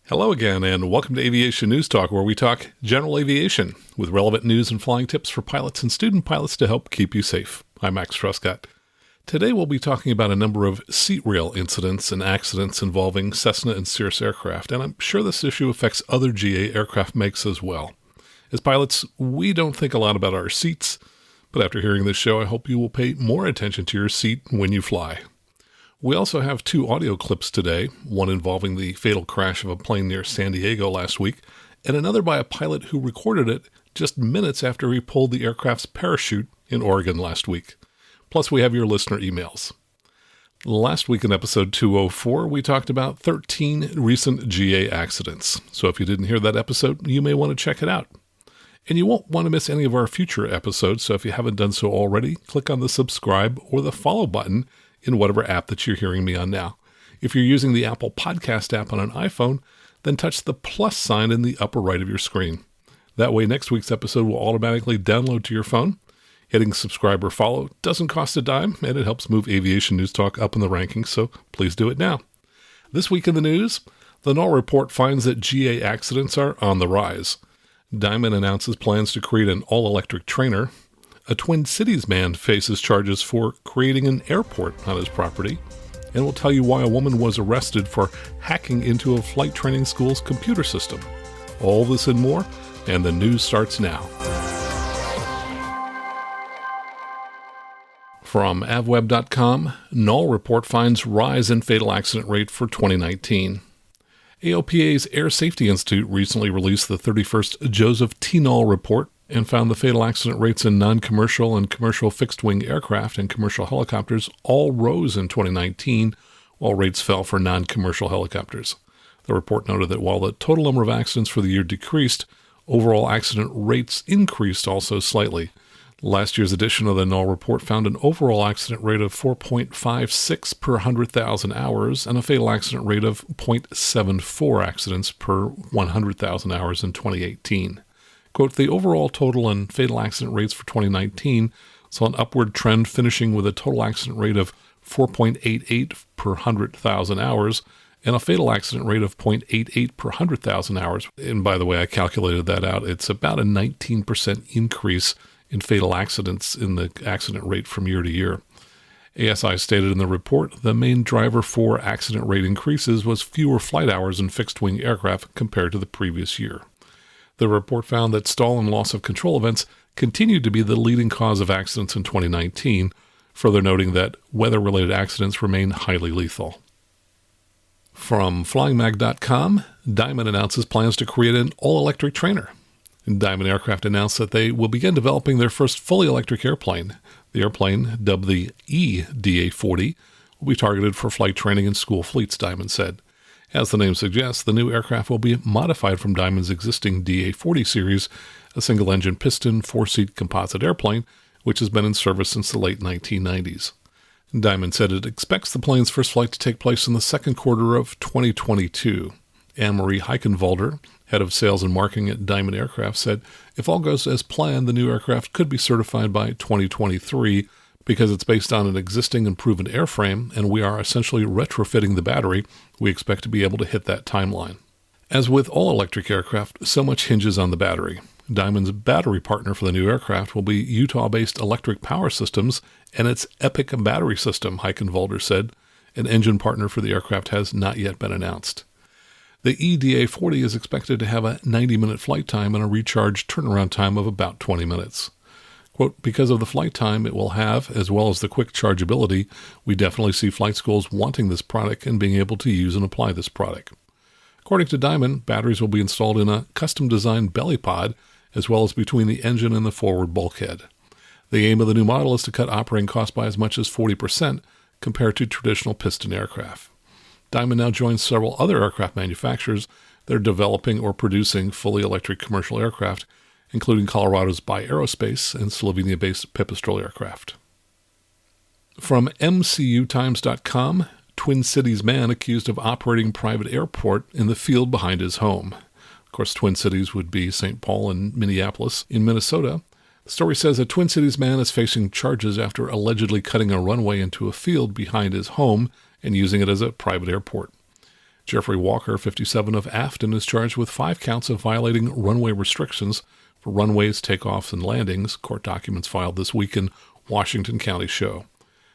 Hello again, and welcome to Aviation News Talk, where we talk general aviation with relevant news and flying tips for pilots and student pilots to help keep you safe. I'm Max Truscott. Today we'll be talking about a number of seat rail incidents and accidents involving Cessna and Cirrus aircraft, and I'm sure this issue affects other GA aircraft makes as well. As pilots, we don't think a lot about our seats, but after hearing this show, I hope you will pay more attention to your seat when you fly. We also have two audio clips today, one involving the fatal crash of a plane near San Diego last week, and another by a pilot who recorded it just minutes after he pulled the aircraft's parachute in Oregon last week. Plus, we have your listener emails. Last week in episode 204, we talked about 13 recent GA accidents. So if you didn't hear that episode, you may want to check it out. And you won't want to miss any of our future episodes, so if you haven't done so already, click on the subscribe or the follow button in whatever app that you're hearing me on now. If you're using the Apple Podcast app on an iPhone, then touch the plus sign in the upper right of your screen. That way, next week's episode will automatically download to your phone. Hitting subscribe or follow doesn't cost a dime, and it helps move Aviation News Talk up in the rankings, so please do it now. This week in the news, the Null report finds that GA accidents are on the rise. Diamond announces plans to create an all-electric trainer. A Twin Cities man faces charges for creating an airport on his property, and we'll tell you why a woman was arrested for hacking into a flight training school's computer system. All this and more, and the news starts now. From avweb.com, Null report finds rise in fatal accident rate for 2019. AOPA's Air Safety Institute recently released the 31st Joseph T. Null report, and found the fatal accident rates in non-commercial and commercial fixed-wing aircraft and commercial helicopters all rose in 2019, while rates fell for non-commercial helicopters. The report noted that while the total number of accidents for the year decreased, overall accident rates increased also slightly. Last year's edition of the Null report found an overall accident rate of 4.56 per 100,000 hours and a fatal accident rate of 0.74 accidents per 100,000 hours in 2018. Quote, the overall total and fatal accident rates for 2019 saw an upward trend, finishing with a total accident rate of 4.88 per 100,000 hours and a fatal accident rate of 0.88 per 100,000 hours. And by the way, I calculated that out. It's about a 19% increase in fatal accidents in the accident rate from year to year. ASI stated in the report the main driver for accident rate increases was fewer flight hours in fixed-wing aircraft compared to the previous year. The report found that stall and loss of control events continued to be the leading cause of accidents in 2019, further noting that weather-related accidents remain highly lethal. From FlyingMag.com, Diamond announces plans to create an all-electric trainer. Diamond Aircraft announced that they will begin developing their first fully electric airplane. The airplane, dubbed the EDA-40, will be targeted for flight training in school fleets, Diamond said. As the name suggests, the new aircraft will be modified from Diamond's existing DA-40 series, a single-engine piston, four-seat composite airplane, which has been in service since the late 1990s. Diamond said it expects the plane's first flight to take place in the second quarter of 2022. Anne-Marie Heichenwalder, head of sales and marketing at Diamond Aircraft, said if all goes as planned, the new aircraft could be certified by 2023, because it's based on an existing and proven airframe, and we are essentially retrofitting the battery. We expect to be able to hit that timeline. As with all electric aircraft, so much hinges on the battery. Diamond's battery partner for the new aircraft will be Utah-based Electric Power Systems and its Epic battery system, Heichenwalder said. An engine partner for the aircraft has not yet been announced. The EDA-40 is expected to have a 90-minute flight time and a recharge turnaround time of about 20 minutes. Quote, because of the flight time it will have, as well as the quick chargeability, we definitely see flight schools wanting this product and being able to use and apply this product. According to Diamond, batteries will be installed in a custom-designed belly pod, as well as between the engine and the forward bulkhead. The aim of the new model is to cut operating costs by as much as 40% compared to traditional piston aircraft. Diamond now joins several other aircraft manufacturers that are developing or producing fully electric commercial aircraft, including Colorado's By Aerospace and Slovenia-based Pipistrel Aircraft. From MCUtimes.com, Twin Cities man accused of operating private airport in the field behind his home. Of course, Twin Cities would be St. Paul and Minneapolis in Minnesota. The story says a Twin Cities man is facing charges after allegedly cutting a runway into a field behind his home and using it as a private airport. Jeffrey Walker, 57, of Afton, is charged with 5 counts of violating runway restrictions for runways, takeoffs, and landings, court documents filed this week in Washington County show.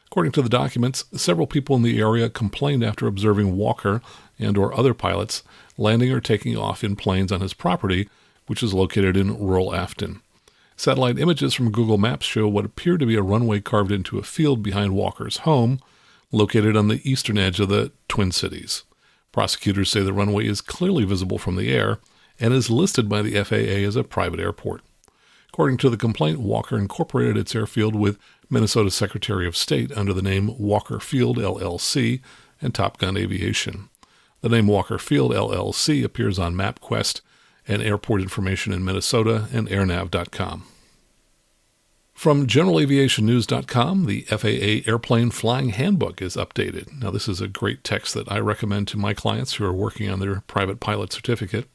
According to the documents, several people in the area complained after observing Walker and or other pilots landing or taking off in planes on his property, which is located in rural Afton. Satellite images from Google Maps show what appeared to be a runway carved into a field behind Walker's home, located on the eastern edge of the Twin Cities. Prosecutors say the runway is clearly visible from the air and is listed by the FAA as a private airport. According to the complaint, Walker incorporated its airfield with Minnesota Secretary of State under the name Walker Field LLC and Top Gun Aviation. The name Walker Field LLC appears on MapQuest and airport information in Minnesota and airnav.com. From generalaviationnews.com, the FAA Airplane Flying Handbook is updated. Now, this is a great text that I recommend to my clients who are working on their private pilot certificate.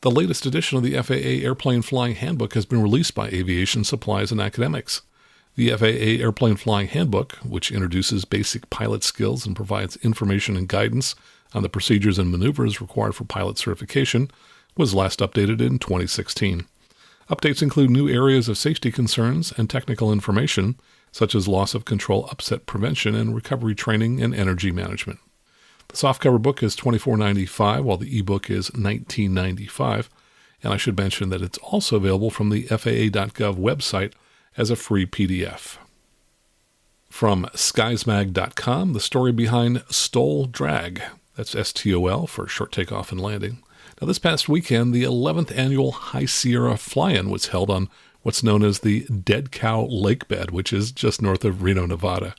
The latest edition of the FAA Airplane Flying Handbook has been released by Aviation Supplies and Academics. The FAA Airplane Flying Handbook, which introduces basic pilot skills and provides information and guidance on the procedures and maneuvers required for pilot certification, was last updated in 2016. Updates include new areas of safety concerns and technical information, such as loss of control upset prevention and recovery training and energy management. The softcover book is $24.95, while the ebook is $19.95, and I should mention that it's also available from the FAA.gov website as a free PDF. From skiesmag.com, the story behind STOL Drag. That's STOL for short takeoff and landing. Now, this past weekend, the 11th annual High Sierra Fly-In was held on what's known as the Dead Cow Lake Bed, which is just north of Reno, Nevada.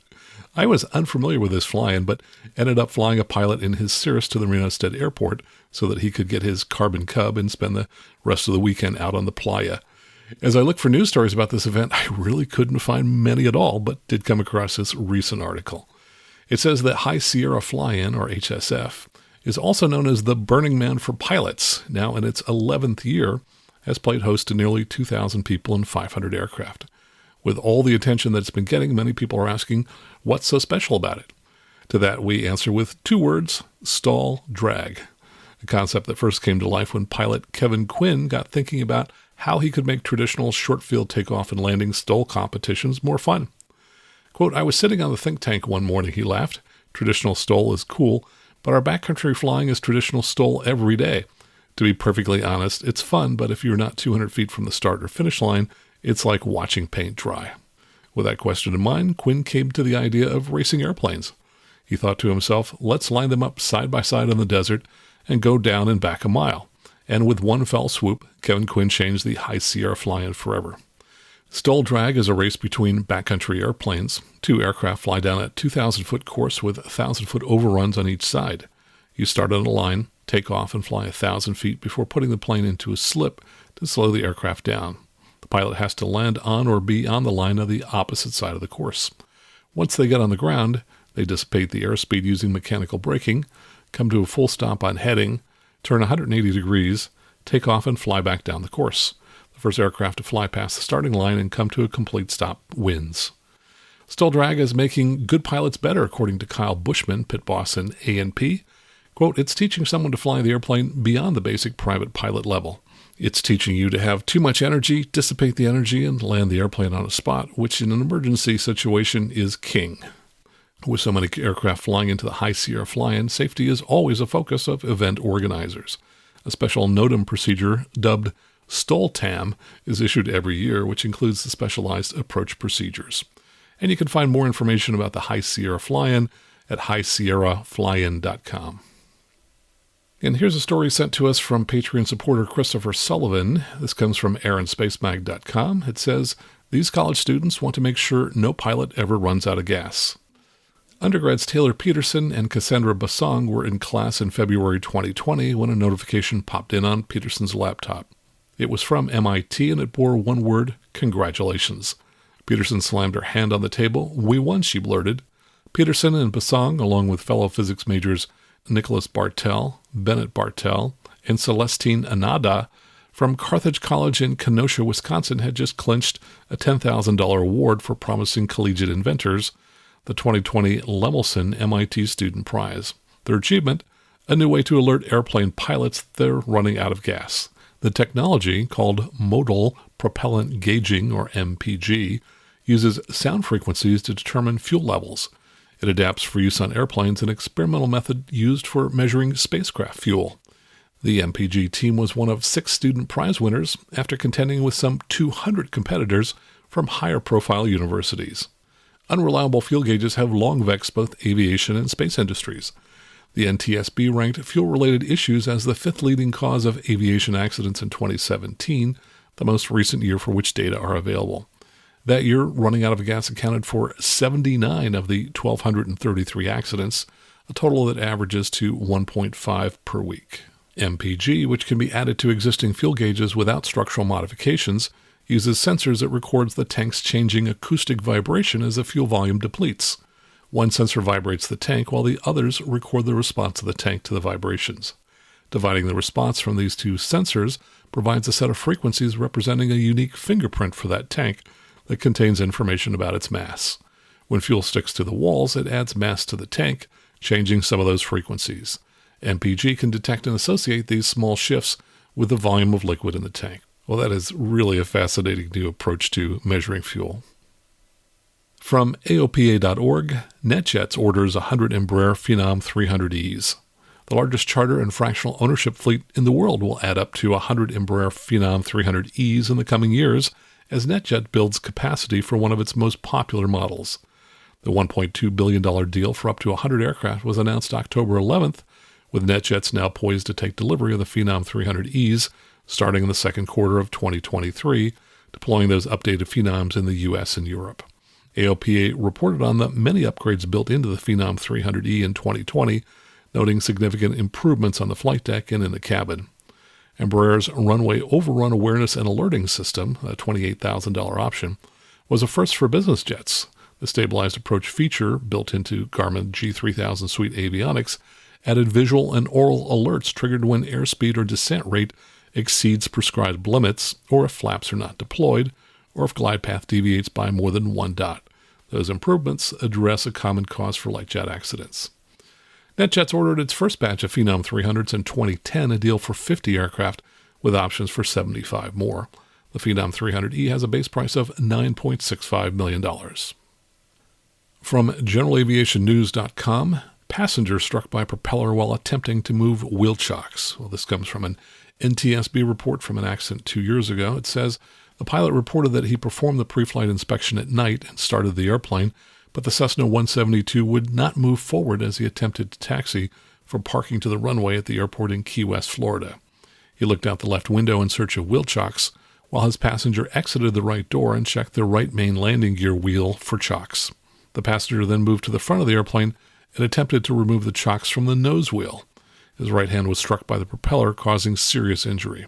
I was unfamiliar with this fly-in, but ended up flying a pilot in his Cirrus to the Reno State Airport so that he could get his carbon cub and spend the rest of the weekend out on the playa. As I looked for news stories about this event, I really couldn't find many at all, but did come across this recent article. It says that High Sierra Fly-In, or HSF, is also known as the Burning Man for pilots, now in its 11th year, has played host to nearly 2,000 people and 500 aircraft. With all the attention that it's been getting, many people are asking, what's so special about it? To that we answer with 2 words, STOL Drag, a concept that first came to life when pilot Kevin Quinn got thinking about how he could make traditional short-field takeoff and landing STOL competitions more fun. Quote, I was sitting on the think tank one morning, he laughed. Traditional STOL is cool, but our backcountry flying is traditional STOL every day. To be perfectly honest, it's fun, but if you're not 200 feet from the start or finish line, it's like watching paint dry. With that question in mind, Quinn came to the idea of racing airplanes. He thought to himself, let's line them up side by side in the desert and go down and back a mile. And with one fell swoop, Kevin Quinn changed the High Sierra Fly-In forever. STOL Drag is a race between backcountry airplanes. 2 aircraft fly down a 2,000-foot course with 1,000-foot overruns on each side. You start on a line, take off, and fly 1,000 feet before putting the plane into a slip to slow the aircraft down. The pilot has to land on or be on the line of the opposite side of the course. Once they get on the ground, they dissipate the airspeed using mechanical braking, come to a full stop on heading, turn 180 degrees, take off, and fly back down the course. The first aircraft to fly past the starting line and come to a complete stop wins. STOL Drag is making good pilots better, according to Kyle Bushman, pit boss in A&P. Quote, it's teaching someone to fly the airplane beyond the basic private pilot level. It's teaching you to have too much energy, dissipate the energy, and land the airplane on a spot, which in an emergency situation is king. With so many aircraft flying into the High Sierra Fly-In, safety is always a focus of event organizers. A special NOTAM procedure dubbed STOLTAM is issued every year, which includes the specialized approach procedures. And you can find more information about the High Sierra Fly-In at highsierraflyin.com. And here's a story sent to us from Patreon supporter Christopher Sullivan. This comes from airandspacemag.com. It says, these college students want to make sure no pilot ever runs out of gas. Undergrads Taylor Peterson and Cassandra Basong were in class in February 2020 when a notification popped in on Peterson's laptop. It was from MIT and it bore one word, congratulations. Peterson slammed her hand on the table. We won, she blurted. Peterson and Basong, along with fellow physics majors Nicholas Bartel, Bennett Bartel, and Celestine Anada from Carthage College in Kenosha, Wisconsin, had just clinched a $10,000 award for promising collegiate inventors, the 2020 Lemelson MIT Student Prize. Their achievement, a new way to alert airplane pilots they're running out of gas. The technology, called modal propellant gauging, or MPG, uses sound frequencies to determine fuel levels. It adapts for use on airplanes, an experimental method used for measuring spacecraft fuel. The MPG team was one of 6 student prize winners after contending with some 200 competitors from higher-profile universities. Unreliable fuel gauges have long vexed both aviation and space industries. The NTSB ranked fuel-related issues as the 5th leading cause of aviation accidents in 2017, the most recent year for which data are available. That year, running out of gas accounted for 79 of the 1,233 accidents, a total that averages to 1.5 per week. MPG, which can be added to existing fuel gauges without structural modifications, uses sensors that records the tank's changing acoustic vibration as the fuel volume depletes. One sensor vibrates the tank, while the others record the response of the tank to the vibrations. Dividing the response from these 2 sensors provides a set of frequencies representing a unique fingerprint for that tank that contains information about its mass. When fuel sticks to the walls, it adds mass to the tank, changing some of those frequencies. MPG can detect and associate these small shifts with the volume of liquid in the tank. Well, that is really a fascinating new approach to measuring fuel. From AOPA.org, NetJets orders 100 Embraer Phenom 300Es. The largest charter and fractional ownership fleet in the world will add up to 100 Embraer Phenom 300Es in the coming years as NetJet builds capacity for one of its most popular models. The $1.2 billion deal for up to 100 aircraft was announced October 11th, with NetJets now poised to take delivery of the Phenom 300Es starting in the second quarter of 2023, deploying those updated Phenoms in the U.S. and Europe. AOPA reported on the many upgrades built into the Phenom 300E in 2020, noting significant improvements on the flight deck and in the cabin. Embraer's Runway Overrun Awareness and Alerting System, a $28,000 option, was a first for business jets. The Stabilized Approach feature, built into Garmin G3000 Suite avionics, added visual and oral alerts triggered when airspeed or descent rate exceeds prescribed limits, or if flaps are not deployed, or if glide path deviates by more than 1 dot. Those improvements address a common cause for light jet accidents. NetJets ordered its first batch of Phenom 300s in 2010, a deal for 50 aircraft with options for 75 more. The Phenom 300E has a base price of $9.65 million. From GeneralAviationNews.com, passenger struck by propeller while attempting to move wheel chocks. Well, this comes from an NTSB report from an accident 2 years ago. It says the pilot reported that he performed the pre-flight inspection at night and started the airplane, but the Cessna 172 would not move forward as he attempted to taxi from parking to the runway at the airport in Key West, Florida. He looked out the left window in search of wheel chocks, while his passenger exited the right door and checked the right main landing gear wheel for chocks. The passenger then moved to the front of the airplane and attempted to remove the chocks from the nose wheel. His right hand was struck by the propeller, causing serious injury.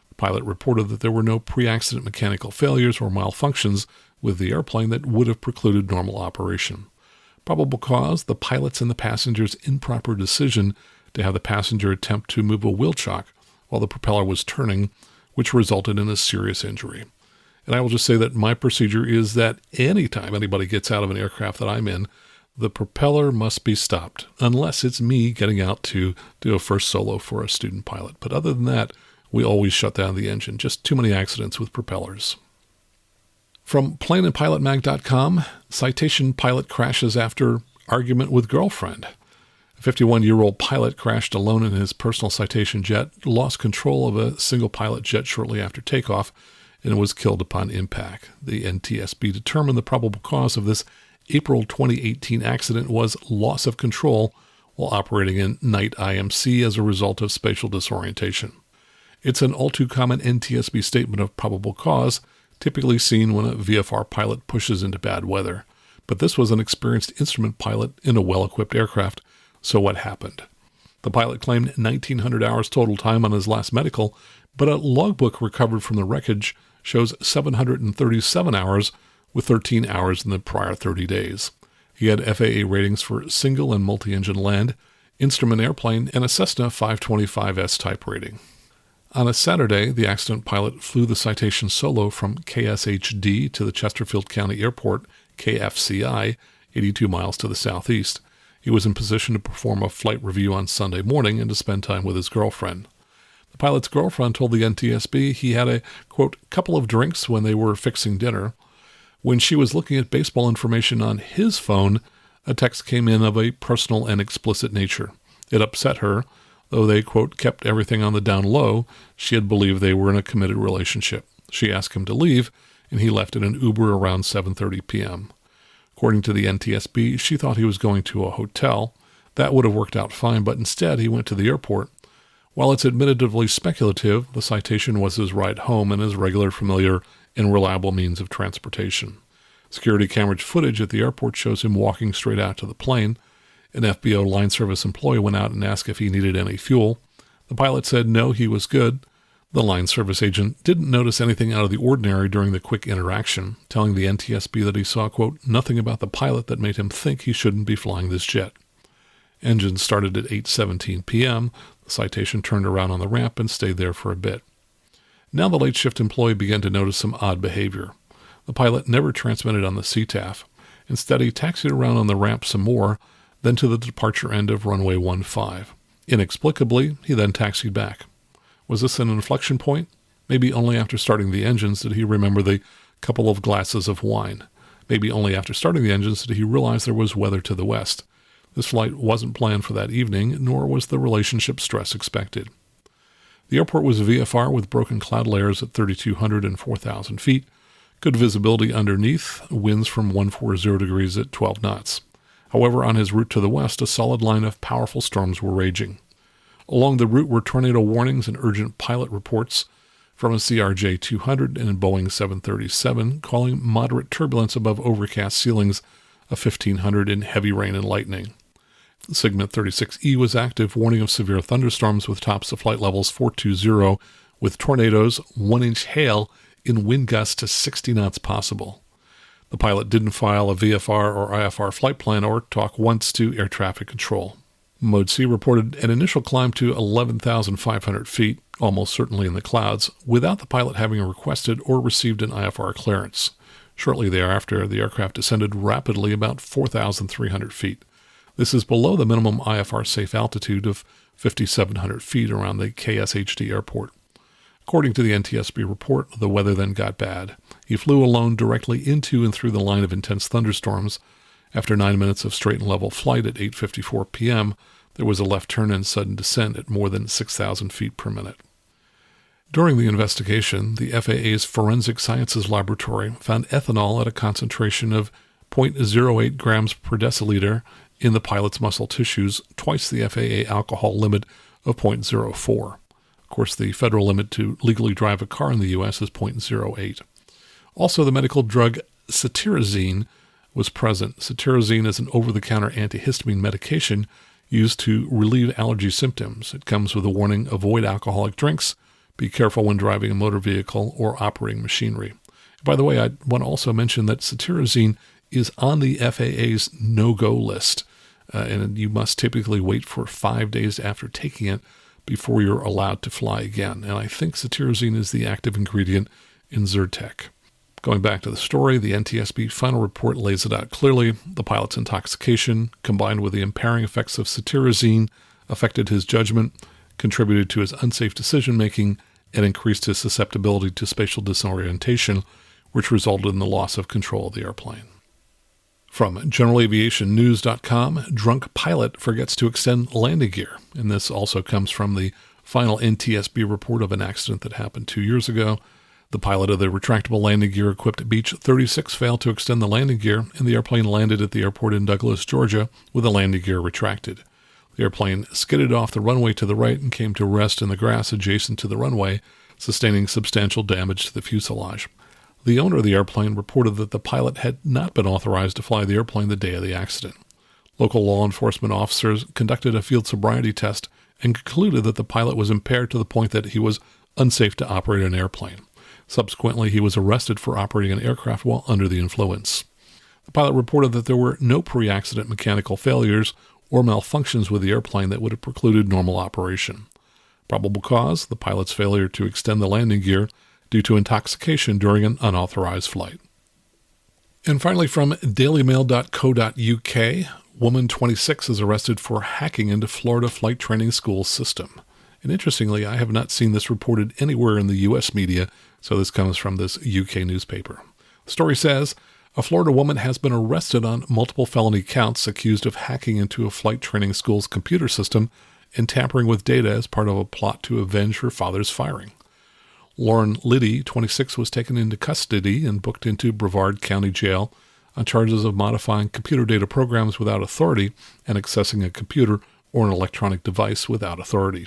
The pilot reported that there were no pre-accident mechanical failures or malfunctions with the airplane that would have precluded normal operation. Probable cause: the pilot's and the passenger's improper decision to have the passenger attempt to move a wheel chock while the propeller was turning, which resulted in a serious injury. And I will just say that my procedure is that anytime anybody gets out of an aircraft that I'm in, the propeller must be stopped, unless it's me getting out to do a first solo for a student pilot. But other than that, we always shut down the engine. Just too many accidents with propellers. From planeandpilotmag.com, Citation pilot crashes after argument with girlfriend. A 51-year-old pilot crashed alone in his personal Citation jet, lost control of a single-pilot jet shortly after takeoff, and was killed upon impact. The NTSB determined the probable cause of this April 2018 accident was loss of control while operating in night IMC as a result of spatial disorientation. It's an all-too-common NTSB statement of probable cause, typically seen when a VFR pilot pushes into bad weather. But this was an experienced instrument pilot in a well-equipped aircraft, so what happened? The pilot claimed 1,900 hours total time on his last medical, but a logbook recovered from the wreckage shows 737 hours, with 13 hours in the prior 30 days. He had FAA ratings for single and multi-engine land, instrument airplane, and a Cessna 525S type rating. On a Saturday, the accident pilot flew the Citation solo from KSHD to the Chesterfield County Airport, KFCI, 82 miles to the southeast. He was in position to perform a flight review on Sunday morning and to spend time with his girlfriend. The pilot's girlfriend told the NTSB he had a, quote, couple of drinks when they were fixing dinner. When she was looking at baseball information on his phone, a text came in of a personal and explicit nature. It upset her. Though they, quote, kept everything on the down low, she had believed they were in a committed relationship. She asked him to leave, and he left in an Uber around 7:30 p.m. According to the NTSB, she thought he was going to a hotel. That would have worked out fine, but instead he went to the airport. While it's admittedly speculative, the Citation was his ride home and his regular, familiar, and reliable means of transportation. Security camera footage at the airport shows him walking straight out to the plane. An FBO line service employee went out and asked if he needed any fuel. The pilot said no, he was good. The line service agent didn't notice anything out of the ordinary during the quick interaction, telling the NTSB that he saw, quote, nothing about the pilot that made him think he shouldn't be flying this jet. Engine started at 8:17 p.m. The Citation turned around on the ramp and stayed there for a bit. Now the late shift employee began to notice some odd behavior. The pilot never transmitted on the CTAF. Instead, he taxied around on the ramp some more, then to the departure end of runway 15. Inexplicably, he then taxied back. Was this an inflection point? Maybe only after starting the engines did he remember the couple of glasses of wine. Maybe only after starting the engines did he realize there was weather to the west. This flight wasn't planned for that evening, nor was the relationship stress expected. The airport was VFR with broken cloud layers at 3,200 and 4,000 feet, good visibility underneath, winds from 140 degrees at 12 knots. However, on his route to the west, a solid line of powerful storms were raging. Along the route were tornado warnings and urgent pilot reports from a CRJ-200 and a Boeing 737, calling moderate turbulence above overcast ceilings of 1,500 in heavy rain and lightning. Segment 36E was active, warning of severe thunderstorms with tops of flight levels 420, with tornadoes, 1-inch hail, and wind gusts to 60 knots possible. The pilot didn't file a VFR or IFR flight plan or talk once to air traffic control. Mode C reported an initial climb to 11,500 feet, almost certainly in the clouds, without the pilot having requested or received an IFR clearance. Shortly thereafter, the aircraft descended rapidly about 4,300 feet. This is below the minimum IFR safe altitude of 5,700 feet around the KSHD airport. According to the NTSB report, the weather then got bad. He flew alone directly into and through the line of intense thunderstorms. After 9 minutes of straight and level flight at 8:54 p.m., there was a left turn and sudden descent at more than 6,000 feet per minute. During the investigation, the FAA's Forensic Sciences Laboratory found ethanol at a concentration of 0.08 grams per deciliter in the pilot's muscle tissues, twice the FAA alcohol limit of 0.04. Of course, the federal limit to legally drive a car in the U.S. is 0.08. Also, the medical drug cetirizine was present. Cetirizine is an over-the-counter antihistamine medication used to relieve allergy symptoms. It comes with a warning: avoid alcoholic drinks, be careful when driving a motor vehicle or operating machinery. By the way, I want to also mention that cetirizine is on the FAA's no-go list, and you must typically wait for 5 days after taking it before you're allowed to fly again. And I think cetirizine is the active ingredient in Zyrtec. Going back to the story, the NTSB final report lays it out clearly. The pilot's intoxication, combined with the impairing effects of cetirizine, affected his judgment, contributed to his unsafe decision-making, and increased his susceptibility to spatial disorientation, which resulted in the loss of control of the airplane. From GeneralAviationNews.com, drunk pilot forgets to extend landing gear. And this also comes from the final NTSB report of an accident that happened 2 years ago. The pilot of the retractable landing gear-equipped Beech 36 failed to extend the landing gear, and the airplane landed at the airport in Douglas, Georgia, with the landing gear retracted. The airplane skidded off the runway to the right and came to rest in the grass adjacent to the runway, sustaining substantial damage to the fuselage. The owner of the airplane reported that the pilot had not been authorized to fly the airplane the day of the accident. Local law enforcement officers conducted a field sobriety test and concluded that the pilot was impaired to the point that he was unsafe to operate an airplane. Subsequently, he was arrested for operating an aircraft while under the influence. The pilot reported that there were no pre-accident mechanical failures or malfunctions with the airplane that would have precluded normal operation. Probable cause: the pilot's failure to extend the landing gear due to intoxication during an unauthorized flight. And finally, from dailymail.co.uk, Woman 26 is arrested for hacking into Florida flight training school system. And interestingly, I have not seen this reported anywhere in the U.S. media, so this comes from this UK newspaper. The story says, a Florida woman has been arrested on multiple felony counts accused of hacking into a flight training school's computer system and tampering with data as part of a plot to avenge her father's firing. Lauren Liddy, 26, was taken into custody and booked into Brevard County Jail on charges of modifying computer data programs without authority and accessing a computer or an electronic device without authority.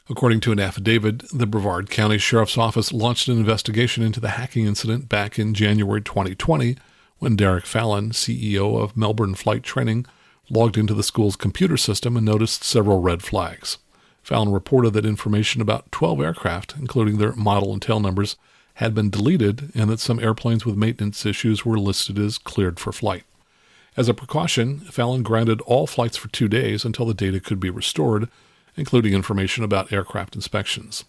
According to an affidavit, the Brevard County Sheriff's Office launched an investigation into the hacking incident back in January 2020 when Derek Fallon, CEO of Melbourne Flight Training, logged into the school's computer system and noticed several red flags. Fallon reported that information about 12 aircraft, including their model and tail numbers, had been deleted and that some airplanes with maintenance issues were listed as cleared for flight. As a precaution, Fallon granted all flights for 2 days until the data could be restored, including information about aircraft inspections.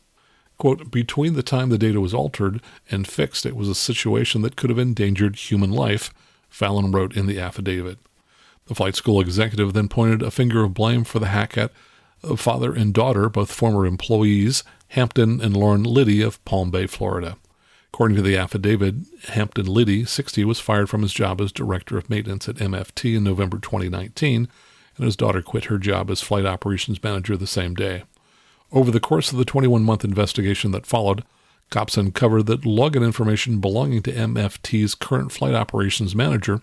Quote, between the time the data was altered and fixed, it was a situation that could have endangered human life, Fallon wrote in the affidavit. The flight school executive then pointed a finger of blame for the hack at father and daughter, both former employees, Hampton and Lauren Liddy of Palm Bay, Florida. According to the affidavit, Hampton Liddy, 60, was fired from his job as director of maintenance at MFT in November 2019, and his daughter quit her job as flight operations manager the same day. Over the course of the 21-month investigation that followed, cops uncovered that login information belonging to MFT's current flight operations manager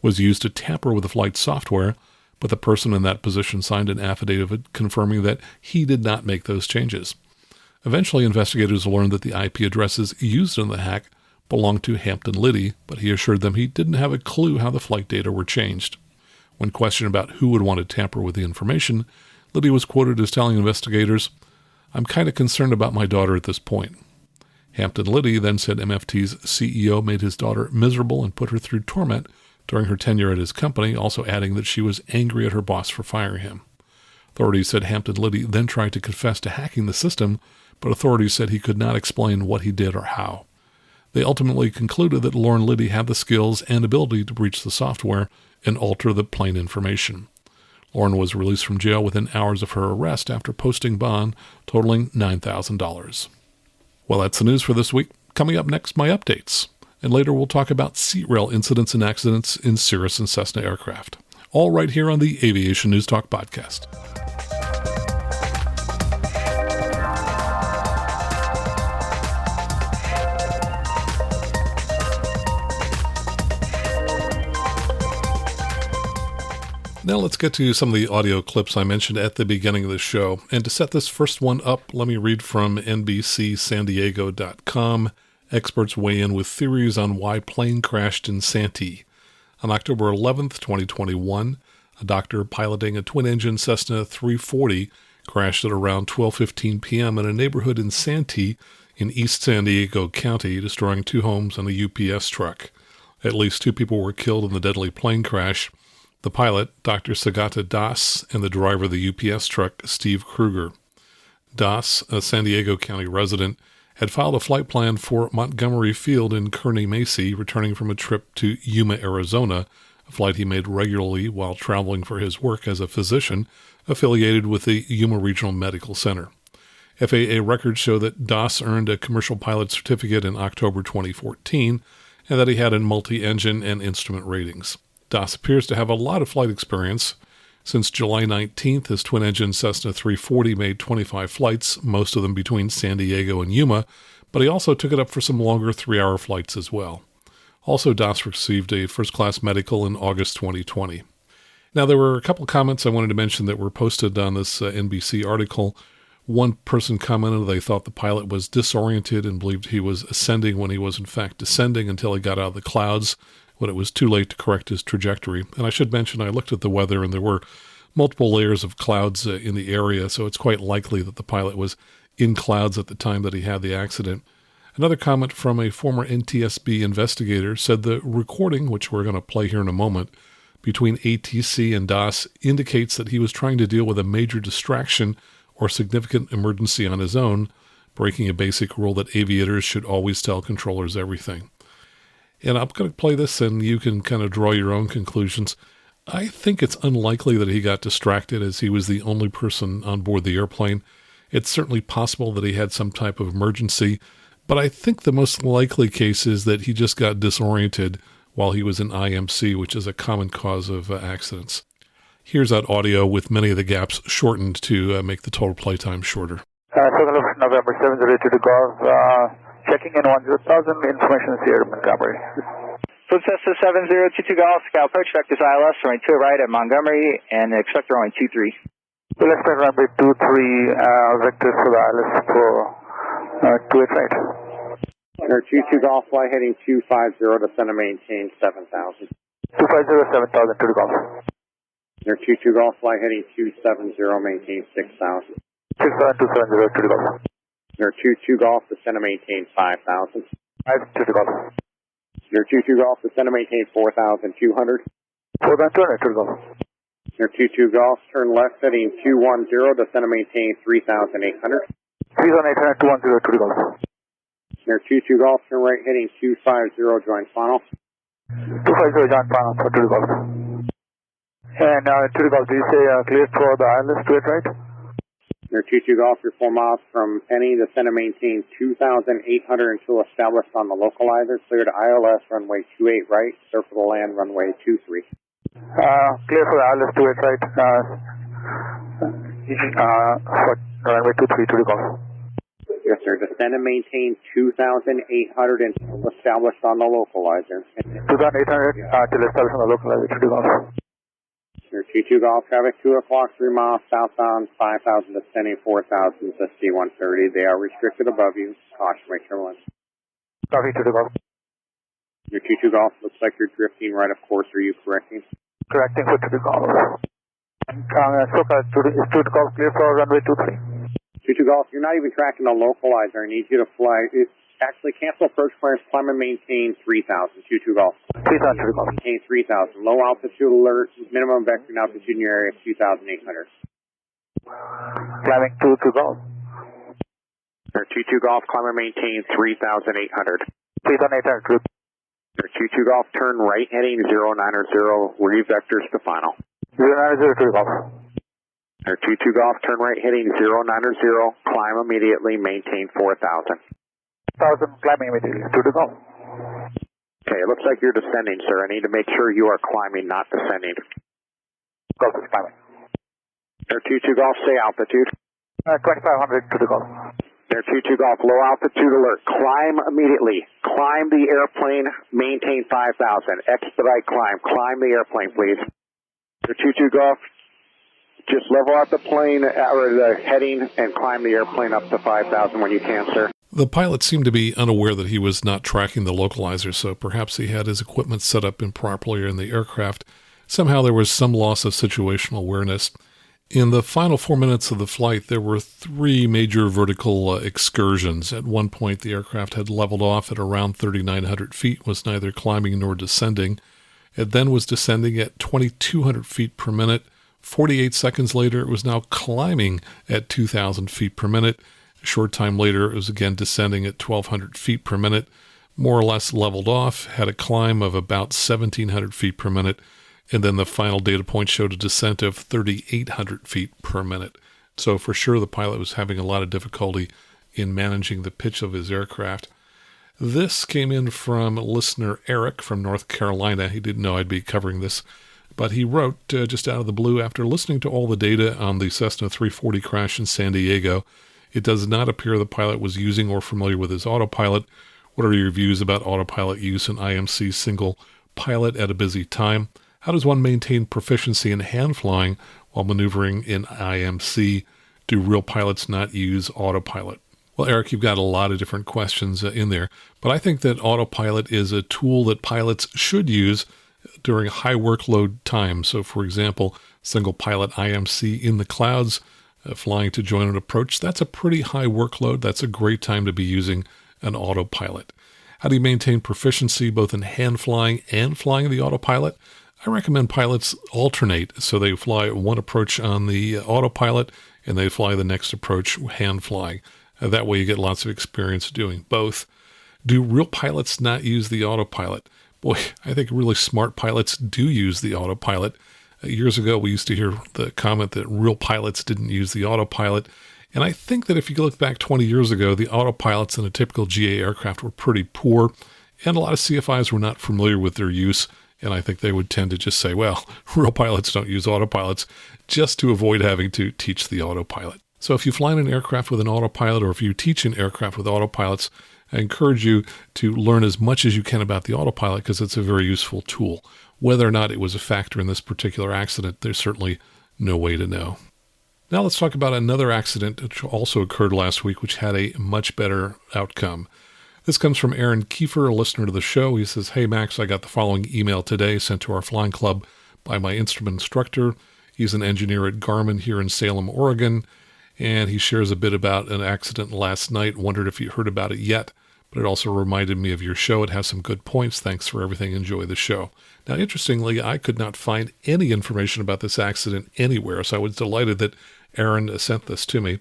was used to tamper with the flight software, but the person in that position signed an affidavit confirming that he did not make those changes. Eventually, investigators learned that the IP addresses used in the hack belonged to Hampton Liddy, but he assured them he didn't have a clue how the flight data were changed. When questioned about who would want to tamper with the information, Liddy was quoted as telling investigators, "I'm kind of concerned about my daughter at this point." Hampton Liddy then said MFT's CEO made his daughter miserable and put her through torment during her tenure at his company, also adding that she was angry at her boss for firing him. Authorities said Hampton Liddy then tried to confess to hacking the system, but authorities said he could not explain what he did or how. They ultimately concluded that Lauren Liddy had the skills and ability to breach the software and alter the plane information. Lauren was released from jail within hours of her arrest after posting bond totaling $9,000. Well, that's the news for this week. Coming up next, my updates. And later we'll talk about seat rail incidents and accidents in Cirrus and Cessna aircraft. All right here on the Aviation News Talk podcast. Now let's get to some of the audio clips I mentioned at the beginning of the show. And to set this first one up, let me read from NBCSanDiego.com. Experts weigh in with theories on why plane crashed in Santee. On October 11th, 2021, a doctor piloting a twin-engine Cessna 340 crashed at around 12:15 p.m. in a neighborhood in Santee in East San Diego County, destroying 2 homes and a UPS truck. At least 2 people were killed in the deadly plane crash. The pilot, Dr. Sagata Das, and the driver of the UPS truck, Steve Kruger. Das, a San Diego County resident, had filed a flight plan for Montgomery Field in Kearny Mesa, returning from a trip to Yuma, Arizona, a flight he made regularly while traveling for his work as a physician affiliated with the Yuma Regional Medical Center. FAA records show that Das earned a commercial pilot certificate in October 2014 and that he had a multi-engine and instrument ratings. Das appears to have a lot of flight experience. Since July 19th, his twin-engine Cessna 340 made 25 flights, most of them between San Diego and Yuma, but he also took it up for some longer 3-hour flights as well. Also, Das received a first-class medical in August 2020. Now, there were a couple comments I wanted to mention that were posted on this NBC article. One person commented they thought the pilot was disoriented and believed he was ascending when he was in fact descending until he got out of the clouds, when it was too late to correct his trajectory. And I should mention, I looked at the weather and there were multiple layers of clouds in the area, so it's quite likely that the pilot was in clouds at the time that he had the accident. Another comment from a former NTSB investigator said the recording, which we're going to play here in a moment, between ATC and Das indicates that he was trying to deal with a major distraction or significant emergency on his own, breaking a basic rule that aviators should always tell controllers everything. And I'm going to play this and you can kind of draw your own conclusions. I think it's unlikely that he got distracted as he was the only person on board the airplane. It's certainly possible that he had some type of emergency, but I think the most likely case is that he just got disoriented while he was in IMC, which is a common cause of accidents. Here's that audio with many of the gaps shortened to make the total playtime shorter. November 702 to Golf, checking in 10,000, information is here, Montgomery. Cessna 7022 Golf, Scout approach, vectors ILS, runway 2 right at Montgomery, and expect runway 23. We'll expect runway 23, vectors for the ILS for 28 right. Air 22 Golf, fly heading 250, descend and maintain 7,000. 250, 7,000 to the Golf. Air 22 Golf, fly heading 270, maintain 6,000. 67270 to the Golf. Air 22 Golf, descend and maintain 5,000. 5 to the Golf. Air 22 Golf, descend and maintain 4,200. 4,200 to the Golf. Air 22 Golf, turn left heading 210, descend and maintain 3,800. 3,800, 210 to the Golf. Air 22 Golf, turn right heading 250, join final. 250, join final for to the Golf. And to the Golf, do you say clear for the ILS to it right? Air 22 Golf, you're 4 miles from Penny, descend and maintain 2,800 until established on the localizer. Cleared ILS, runway 28 right, circle the land, runway 23. Clear for the ILS to it right, for runway 23 to the Golf. Yes, sir. Descend and maintain 2,800 until established on the localizer. 2,800 till established on the localizer to the Golf. Air 22 Golf, traffic 2 o'clock, 3 miles southbound, 5,000 descending, 4,000 to C-130. They are restricted above you. Caution, right turbulence. Copy to the Golf. Air 22 Golf, looks like you're drifting right of course. Are you correcting? Correcting for to the Golf. So, is to the Golf clear for runway 23? 22 Golf, you're not even tracking the localizer. I need you to fly. It's actually cancel approach clearance, climb and maintain 3,000. 22 Golf. 3,000 to the Golf. Maintain 3,000. Low altitude alert, minimum vector altitude in your area, 2,800. Climbing to Golf. Air 22 Golf, climb and maintain 3,800. 3,800 to Air 22 Golf, turn right heading 090, re-vectors to final. 090 to the Golf. Air 22 Golf, turn right heading 090, climb immediately, maintain 4,000. 1,000 climbing immediately to the Golf. Okay, it looks like you're descending, sir. I need to make sure you are climbing, not descending. Golf is climbing. Air 22 Golf, say altitude. 2,500 to the Golf. Air 22 Golf, low altitude alert. Climb immediately. Climb the airplane, maintain 5,000. Expedite climb. Climb the airplane, please. Air 22 Golf, just level out the plane, or the heading, and climb the airplane up to 5,000 when you can, sir. The pilot seemed to be unaware that he was not tracking the localizer, so perhaps he had his equipment set up improperly in the aircraft. Somehow there was some loss of situational awareness. In the final 4 minutes of the flight, there were 3 major vertical excursions. At one point, the aircraft had leveled off at around 3,900 feet, was neither climbing nor descending. It then was descending at 2,200 feet per minute. 48 seconds later, it was now climbing at 2,000 feet per minute. A short time later, it was again descending at 1,200 feet per minute, more or less leveled off, had a climb of about 1,700 feet per minute, and then the final data point showed a descent of 3,800 feet per minute. So for sure, the pilot was having a lot of difficulty in managing the pitch of his aircraft. This came in from listener Eric from North Carolina. He didn't know I'd be covering this, but he wrote just out of the blue, after listening to all the data on the Cessna 340 crash in San Diego, it does not appear the pilot was using or familiar with his autopilot. What are your views about autopilot use in IMC single pilot at a busy time? How does one maintain proficiency in hand flying while maneuvering in IMC? Do real pilots not use autopilot? Well, Eric, you've got a lot of different questions in there, but I think that autopilot is a tool that pilots should use during high workload times. So, for example, single pilot IMC in the clouds, flying to join an approach, that's a pretty high workload. That's a great time to be using an autopilot. How do you maintain proficiency both in hand flying and flying the autopilot? I recommend pilots alternate, so they fly one approach on the autopilot and they fly the next approach hand flying. That way you get lots of experience doing both. Do real pilots not use the autopilot? Boy, I think really smart pilots do use the autopilot. Years ago, we used to hear the comment that real pilots didn't use the autopilot. And I think that if you look back 20 years ago, the autopilots in a typical GA aircraft were pretty poor, and a lot of CFIs were not familiar with their use. And I think they would tend to just say, well, real pilots don't use autopilots, just to avoid having to teach the autopilot. So if you fly in an aircraft with an autopilot, or if you teach an aircraft with autopilots, I encourage you to learn as much as you can about the autopilot, because it's a very useful tool. Whether or not it was a factor in this particular accident, there's certainly no way to know. Now let's talk about another accident which also occurred last week, which had a much better outcome. This comes from Aaron Kiefer, a listener to the show. He says, "Hey Max, I got the following email today sent to our flying club by my instrument instructor. He's an engineer at Garmin here in Salem, Oregon, and he shares a bit about an accident last night. Wondered if you heard about it yet, but it also reminded me of your show. It has some good points. Thanks for everything. Enjoy the show." Now, interestingly, I could not find any information about this accident anywhere, so I was delighted that Aaron sent this to me.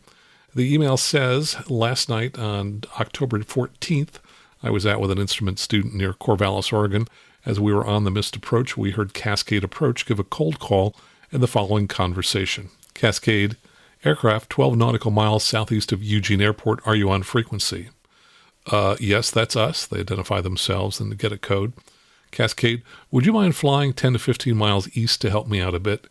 The email says, "Last night on October 14th, I was out with an instrument student near Corvallis, Oregon. As we were on the missed approach, we heard Cascade Approach give a cold call in the following conversation. Cascade, aircraft 12 nautical miles southeast of Eugene Airport. Are you on frequency?" Yes, that's us. They identify themselves and get a code. Cascade, would you mind flying 10 to 15 miles east to help me out a bit?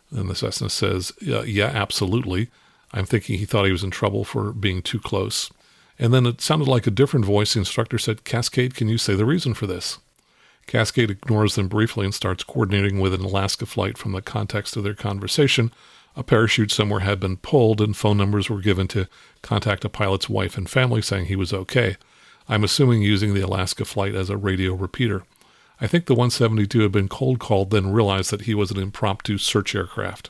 And the Cessna says, yeah, absolutely. I'm thinking he thought he was in trouble for being too close. And then it sounded like a different voice. The instructor said, "Cascade, can you say the reason for this?" Cascade ignores them briefly and starts coordinating with an Alaska flight. From the context of their conversation, a parachute somewhere had been pulled and phone numbers were given to contact a pilot's wife and family saying he was okay. I'm assuming using the Alaska flight as a radio repeater. I think the 172 had been cold called, then realized that he was an impromptu search aircraft.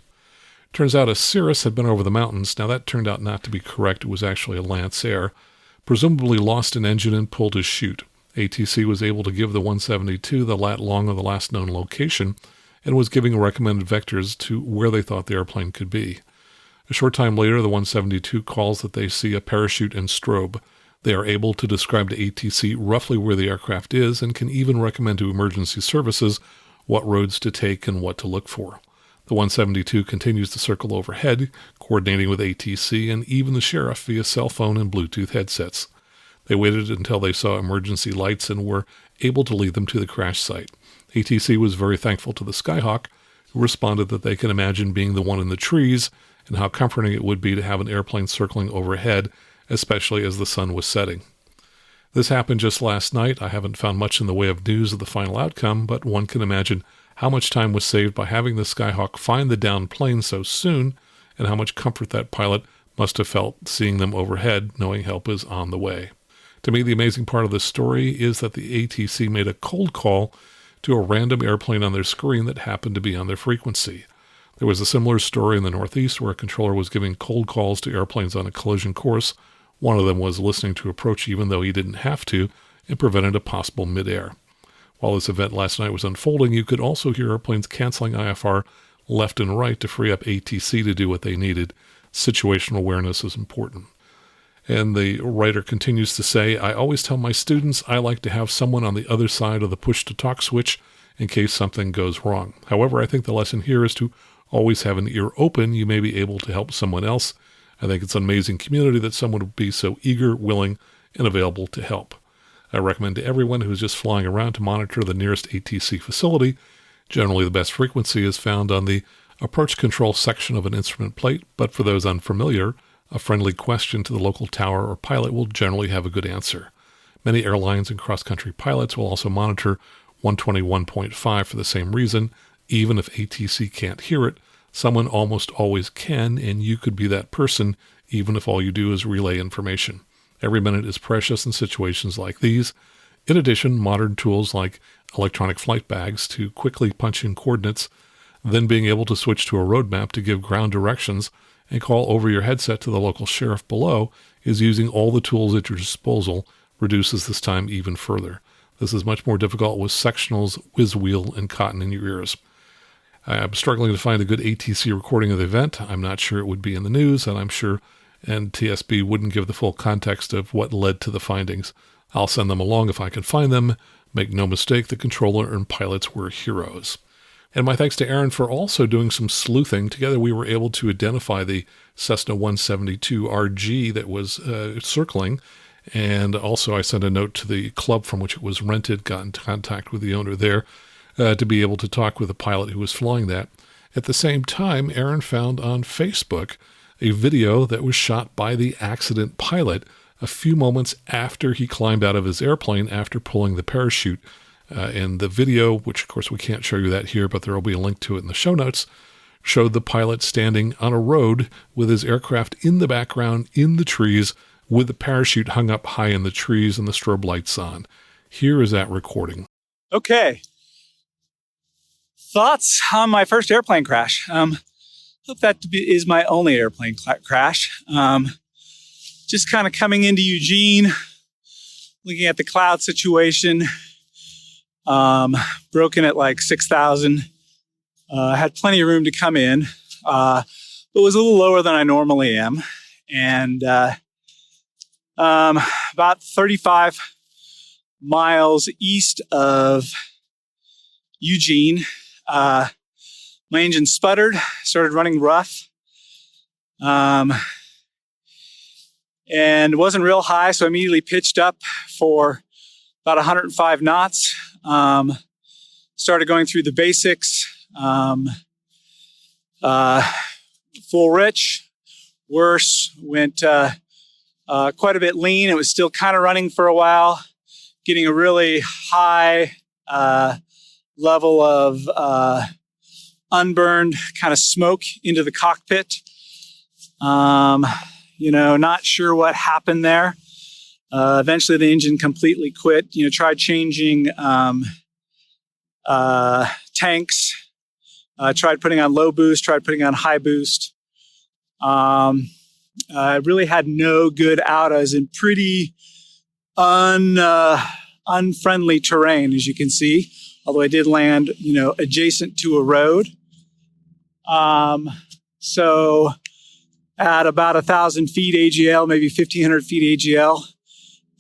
Turns out a Cirrus had been over the mountains. Now that turned out not to be correct. It was actually a Lancair. Presumably lost an engine and pulled his chute. ATC was able to give the 172 the lat long of the last known location and was giving recommended vectors to where they thought the airplane could be. A short time later, the 172 calls that they see a parachute and strobe. They are able to describe to ATC roughly where the aircraft is and can even recommend to emergency services what roads to take and what to look for. The 172 continues to circle overhead, coordinating with ATC and even the sheriff via cell phone and Bluetooth headsets. They waited until they saw emergency lights and were able to lead them to the crash site. ATC was very thankful to the Skyhawk, who responded that they can imagine being the one in the trees and how comforting it would be to have an airplane circling overhead, especially as the sun was setting. This happened just last night. I haven't found much in the way of news of the final outcome, but one can imagine how much time was saved by having the Skyhawk find the downed plane so soon, and how much comfort that pilot must have felt seeing them overhead, knowing help is on the way. To me, the amazing part of this story is that the ATC made a cold call to a random airplane on their screen that happened to be on their frequency. There was a similar story in the Northeast where a controller was giving cold calls to airplanes on a collision course. One of them was listening to approach even though he didn't have to, and prevented a possible midair. While this event last night was unfolding, you could also hear airplanes canceling IFR left and right to free up ATC to do what they needed. Situational awareness is important. And the writer continues to say, I always tell my students I like to have someone on the other side of the push-to-talk switch in case something goes wrong. However, I think the lesson here is to always have an ear open. You may be able to help someone else. I think it's an amazing community that someone would be so eager, willing, and available to help. I recommend to everyone who's just flying around to monitor the nearest ATC facility. Generally, the best frequency is found on the approach control section of an instrument plate, but for those unfamiliar, a friendly question to the local tower or pilot will generally have a good answer. Many airlines and cross-country pilots will also monitor 121.5 for the same reason. Even if ATC can't hear it, someone almost always can, and you could be that person, even if all you do is relay information. Every minute is precious in situations like these. In addition, modern tools like electronic flight bags to quickly punch in coordinates, then being able to switch to a road map to give ground directions and call over your headset to the local sheriff below is using all the tools at your disposal, reduces this time even further. This is much more difficult with sectionals, whiz wheel, and cotton in your ears. I'm struggling to find a good ATC recording of the event. I'm not sure it would be in the news, and I'm sure NTSB wouldn't give the full context of what led to the findings. I'll send them along if I can find them. Make no mistake, the controller and pilots were heroes. And my thanks to Aaron for also doing some sleuthing. Together we were able to identify the Cessna 172 RG that was circling. And also I sent a note to the club from which it was rented, got in contact with the owner there to be able to talk with the pilot who was flying that. At the same time, Aaron found on Facebook a video that was shot by the accident pilot a few moments after he climbed out of his airplane after pulling the parachute. And the video, which of course we can't show you that here, but there will be a link to it in the show notes, showed the pilot standing on a road with his aircraft in the background, in the trees, with the parachute hung up high in the trees and the strobe lights on. Here is that recording. Okay. Thoughts on my first airplane crash? Hope that is my only airplane crash. Just kind of coming into Eugene, looking at the cloud situation, broken at like 6,000. Had plenty of room to come in, but was a little lower than I normally am. And about 35 miles east of Eugene, my engine sputtered, started running rough, and wasn't real high, so I immediately pitched up for about 105 knots. Started going through the basics, full rich, worse, went quite a bit lean. It was still kind of running for a while, getting a really high level of unburned kind of smoke into the cockpit. Not sure what happened there. Eventually the engine completely quit. Tried changing tanks, tried putting on low boost, tried putting on high boost. I really had no good out. I was in pretty unfriendly terrain, as you can see, although I did land, adjacent to a road. So at about 1,000 feet AGL, maybe 1,500 feet AGL,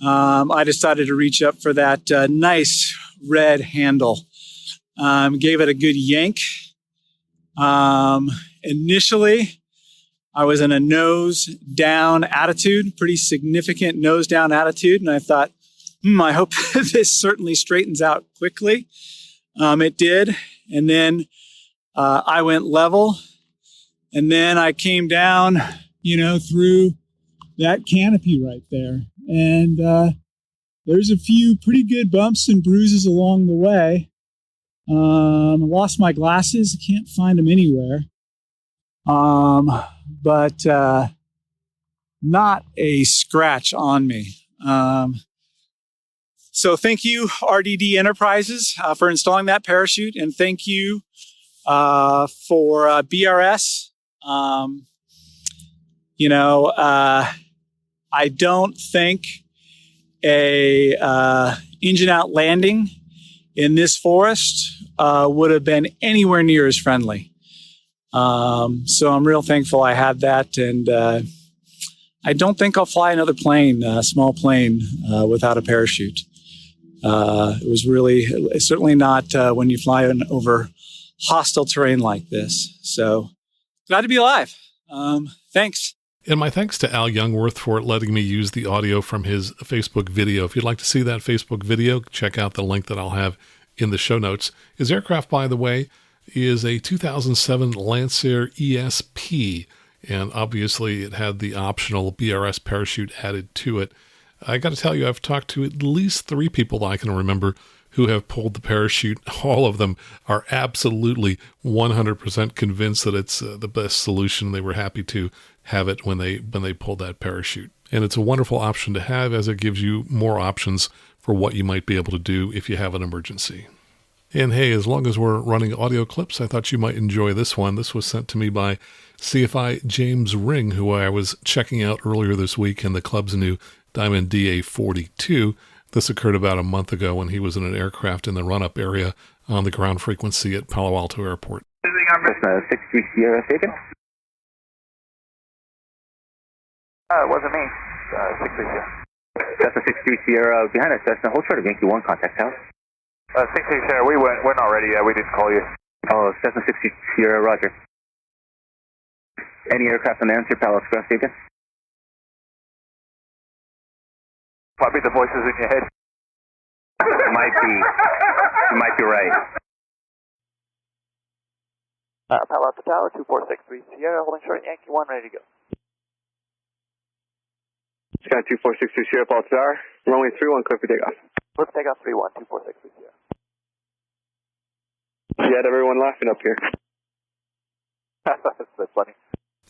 I decided to reach up for that nice red handle. Gave it a good yank. Initially, I was in a nose down attitude, pretty significant nose down attitude. And I thought, I hope this certainly straightens out quickly. It did. And then I went level. And then I came down, through that canopy right there. And there's a few pretty good bumps and bruises along the way. I lost my glasses. I can't find them anywhere. But not a scratch on me. So thank you, RDD Enterprises, for installing that parachute. And thank you for BRS. I don't think a engine out landing in this forest would have been anywhere near as friendly. So I'm real thankful I had that, and I don't think I'll fly another plane, small plane, without a parachute. It was really, certainly not when you fly over hostile terrain like this. So glad to be alive. Thanks. And my thanks to Al Youngworth for letting me use the audio from his Facebook video. If you'd like to see that Facebook video, check out the link that I'll have in the show notes. His aircraft, by the way, is a 2007 Lancair ESP, and obviously it had the optional BRS parachute added to it. I got to tell you, I've talked to at least 3 people that I can remember who have pulled the parachute. All of them are absolutely 100% convinced that it's the best solution. They were happy to have it when they pulled that parachute. And it's a wonderful option to have, as it gives you more options for what you might be able to do if you have an emergency. And hey, as long as we're running audio clips, I thought you might enjoy this one. This was sent to me by CFI James Ring, who I was checking out earlier this week in the club's new Diamond DA-42. This occurred about a month ago when he was in an aircraft in the run-up area on the ground frequency at Palo Alto Airport. Cessna 63 Sierra taken. It wasn't me. 63 Sierra. Cessna 63 Sierra behind us. Cessna, hold short of Yankee 1, contact house. 63 Sierra, we're not ready yet. We didn't call you. Oh, Cessna 60 Sierra, roger. Any aircraft on the answer, Palo Express again? Probably the voices in your head. Might be. You might be right. Palo Alto Tower, 2463 Sierra, holding short Yankee 1, ready to go. Sky 2462 Sierra, Palo Tower, runway 31, clear for takeoff. Clear for takeoff 31, 2463 Sierra. You had everyone laughing up here. That's funny.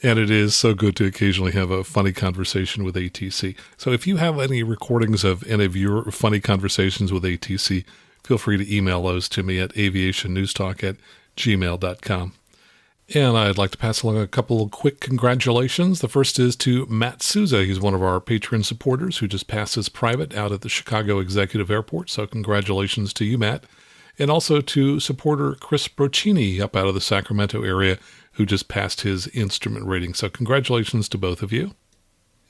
And it is so good to occasionally have a funny conversation with ATC. So if you have any recordings of any of your funny conversations with ATC, feel free to email those to me at aviationnewstalk@gmail.com. And I'd like to pass along a couple of quick congratulations. The first is to Matt Souza. He's one of our Patreon supporters who just passed his private out at the Chicago Executive Airport. So congratulations to you, Matt. And also to supporter Chris Broccini up out of the Sacramento area who just passed his instrument rating. So congratulations to both of you.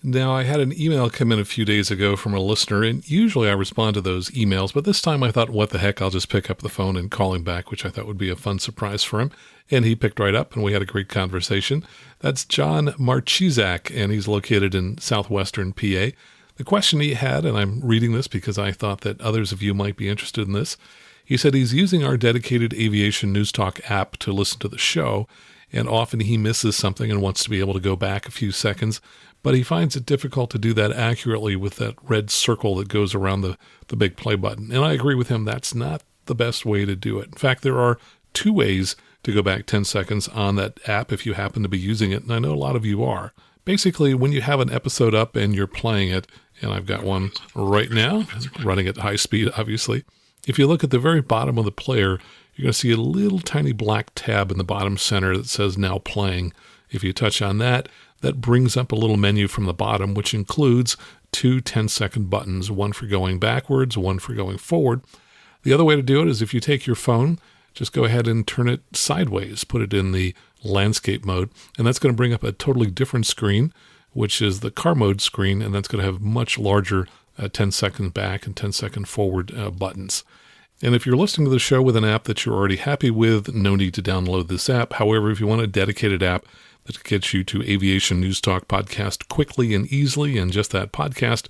Now, I had an email come in a few days ago from a listener, and usually I respond to those emails, but this time I thought, what the heck, I'll just pick up the phone and call him back, which I thought would be a fun surprise for him. And he picked right up, and we had a great conversation. That's John Marchizak, and he's located in southwestern PA. The question he had, and I'm reading this because I thought that others of you might be interested in this, he said he's using our dedicated Aviation News Talk app to listen to the show, and often he misses something and wants to be able to go back a few seconds, but he finds it difficult to do that accurately with that red circle that goes around the big play button. And I agree with him, that's not the best way to do it. In fact, there are two ways to go back 10 seconds on that app if you happen to be using it, and I know a lot of you are. Basically, when you have an episode up and you're playing it, and I've got one right now, running at high speed, obviously, if you look at the very bottom of the player, you're going to see a little tiny black tab in the bottom center that says Now Playing. If you touch on that, that brings up a little menu from the bottom, which includes two 10-second buttons, one for going backwards, one for going forward. The other way to do it is if you take your phone, just go ahead and turn it sideways, put it in the landscape mode, and that's going to bring up a totally different screen, which is the car mode screen, and that's going to have much larger 10-second back and 10-second forward buttons. And if you're listening to the show with an app that you're already happy with, no need to download this app. However, if you want a dedicated app that gets you to Aviation News Talk podcast quickly and easily, and just that podcast,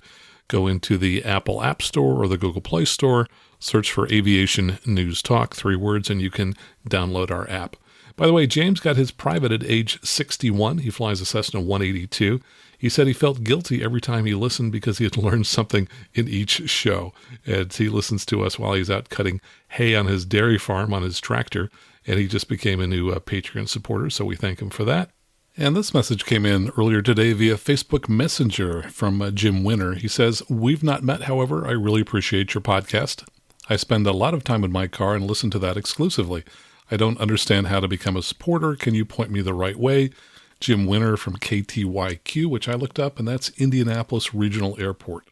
go into the Apple App Store or the Google Play Store, search for Aviation News Talk, 3 words, and you can download our app. By the way, James got his private at age 61. He flies a Cessna 182. He said he felt guilty every time he listened because he had learned something in each show. And he listens to us while he's out cutting hay on his dairy farm on his tractor, and he just became a new Patreon supporter, so we thank him for that. And this message came in earlier today via Facebook Messenger from Jim Winner. He says, "We've not met, however, I really appreciate your podcast. I spend a lot of time in my car and listen to that exclusively. I don't understand how to become a supporter. Can you point me the right way?" Jim Winner from KTYQ, which I looked up, and that's Indianapolis Regional Airport.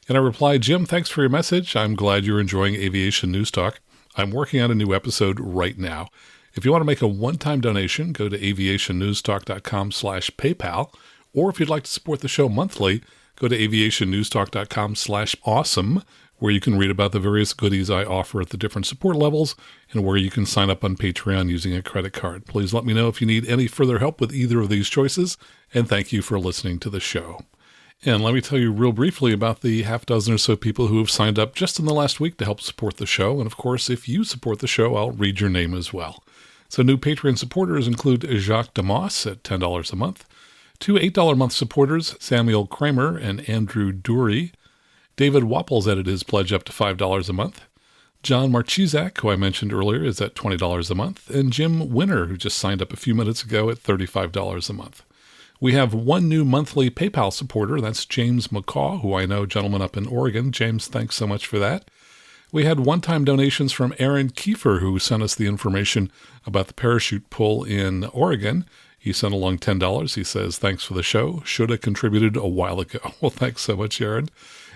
And I replied, "Jim, thanks for your message. I'm glad you're enjoying Aviation News Talk. I'm working on a new episode right now. If you want to make a one-time donation, go to aviationnewstalk.com/PayPal, or if you'd like to support the show monthly, go to aviationnewstalk.com/awesome, where you can read about the various goodies I offer at the different support levels and where you can sign up on Patreon using a credit card. Please let me know if you need any further help with either of these choices, and thank you for listening to the show." And let me tell you real briefly about the half dozen or so people who have signed up just in the last week to help support the show. And of course, if you support the show, I'll read your name as well. So new Patreon supporters include Jacques DeMoss at $10 a month, 2 $8 a month supporters, Samuel Kramer and Andrew Dury. David Wapples added his pledge up to $5 a month. John Marchizak, who I mentioned earlier, is at $20 a month, and Jim Winner, who just signed up a few minutes ago, at $35 a month. We have one new monthly PayPal supporter. That's James McCaw, who I know, gentleman up in Oregon. James, thanks so much for that. We had one-time donations from Aaron Kiefer, who sent us the information about the parachute pull in Oregon. He sent along $10. He says, "Thanks for the show. Should have contributed a while ago." Well, thanks so much, Aaron.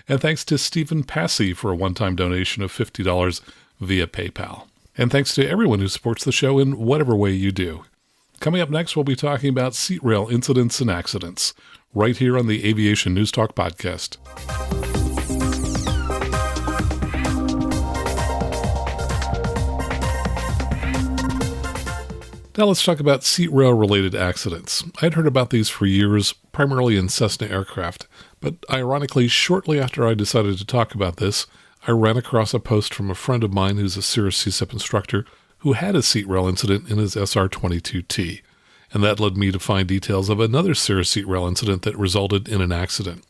And thanks to Stephen Passy for a one-time donation of $50 via PayPal. And thanks to everyone who supports the show in whatever way you do. Coming up next, we'll be talking about seat rail incidents and accidents, right here on the Aviation News Talk podcast. Now let's talk about seat rail related accidents. I'd heard about these for years, primarily in Cessna aircraft, but ironically, shortly after I decided to talk about this, I ran across a post from a friend of mine who's a Cirrus CSIP instructor who had a seat rail incident in his SR20T, and that led me to find details of another Cirrus seat rail incident that resulted in an accident.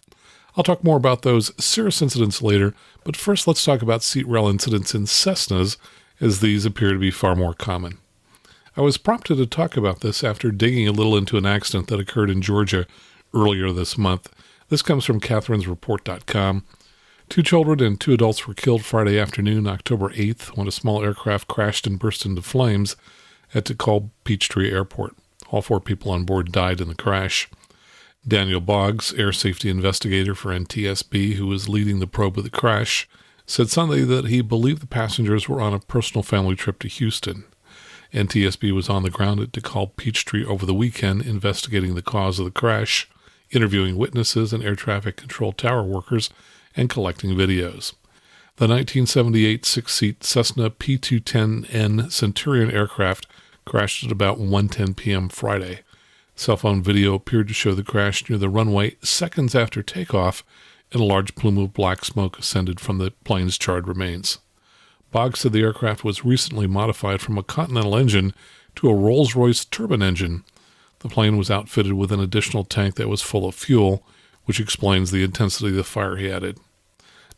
I'll talk more about those Cirrus incidents later, but first let's talk about seat rail incidents in Cessnas, as these appear to be far more common. I was prompted to talk about this after digging a little into an accident that occurred in Georgia earlier this month. This comes from catherinesreport.com. 2 children and 2 adults were killed Friday afternoon, October 8th, when a small aircraft crashed and burst into flames at DeKalb Peachtree Airport. All 4 people on board died in the crash. Daniel Boggs, air safety investigator for NTSB, who was leading the probe of the crash, said Sunday that he believed the passengers were on a personal family trip to Houston. NTSB was on the ground at DeKalb Peachtree over the weekend investigating the cause of the crash, interviewing witnesses and air traffic control tower workers, and collecting videos. The 1978 6-seat Cessna P210N Centurion aircraft crashed at about 1:10 p.m. Friday. Cell phone video appeared to show the crash near the runway seconds after takeoff, and a large plume of black smoke ascended from the plane's charred remains. Boggs said the aircraft was recently modified from a Continental engine to a Rolls-Royce turbine engine. The plane was outfitted with an additional tank that was full of fuel, which explains the intensity of the fire, he added.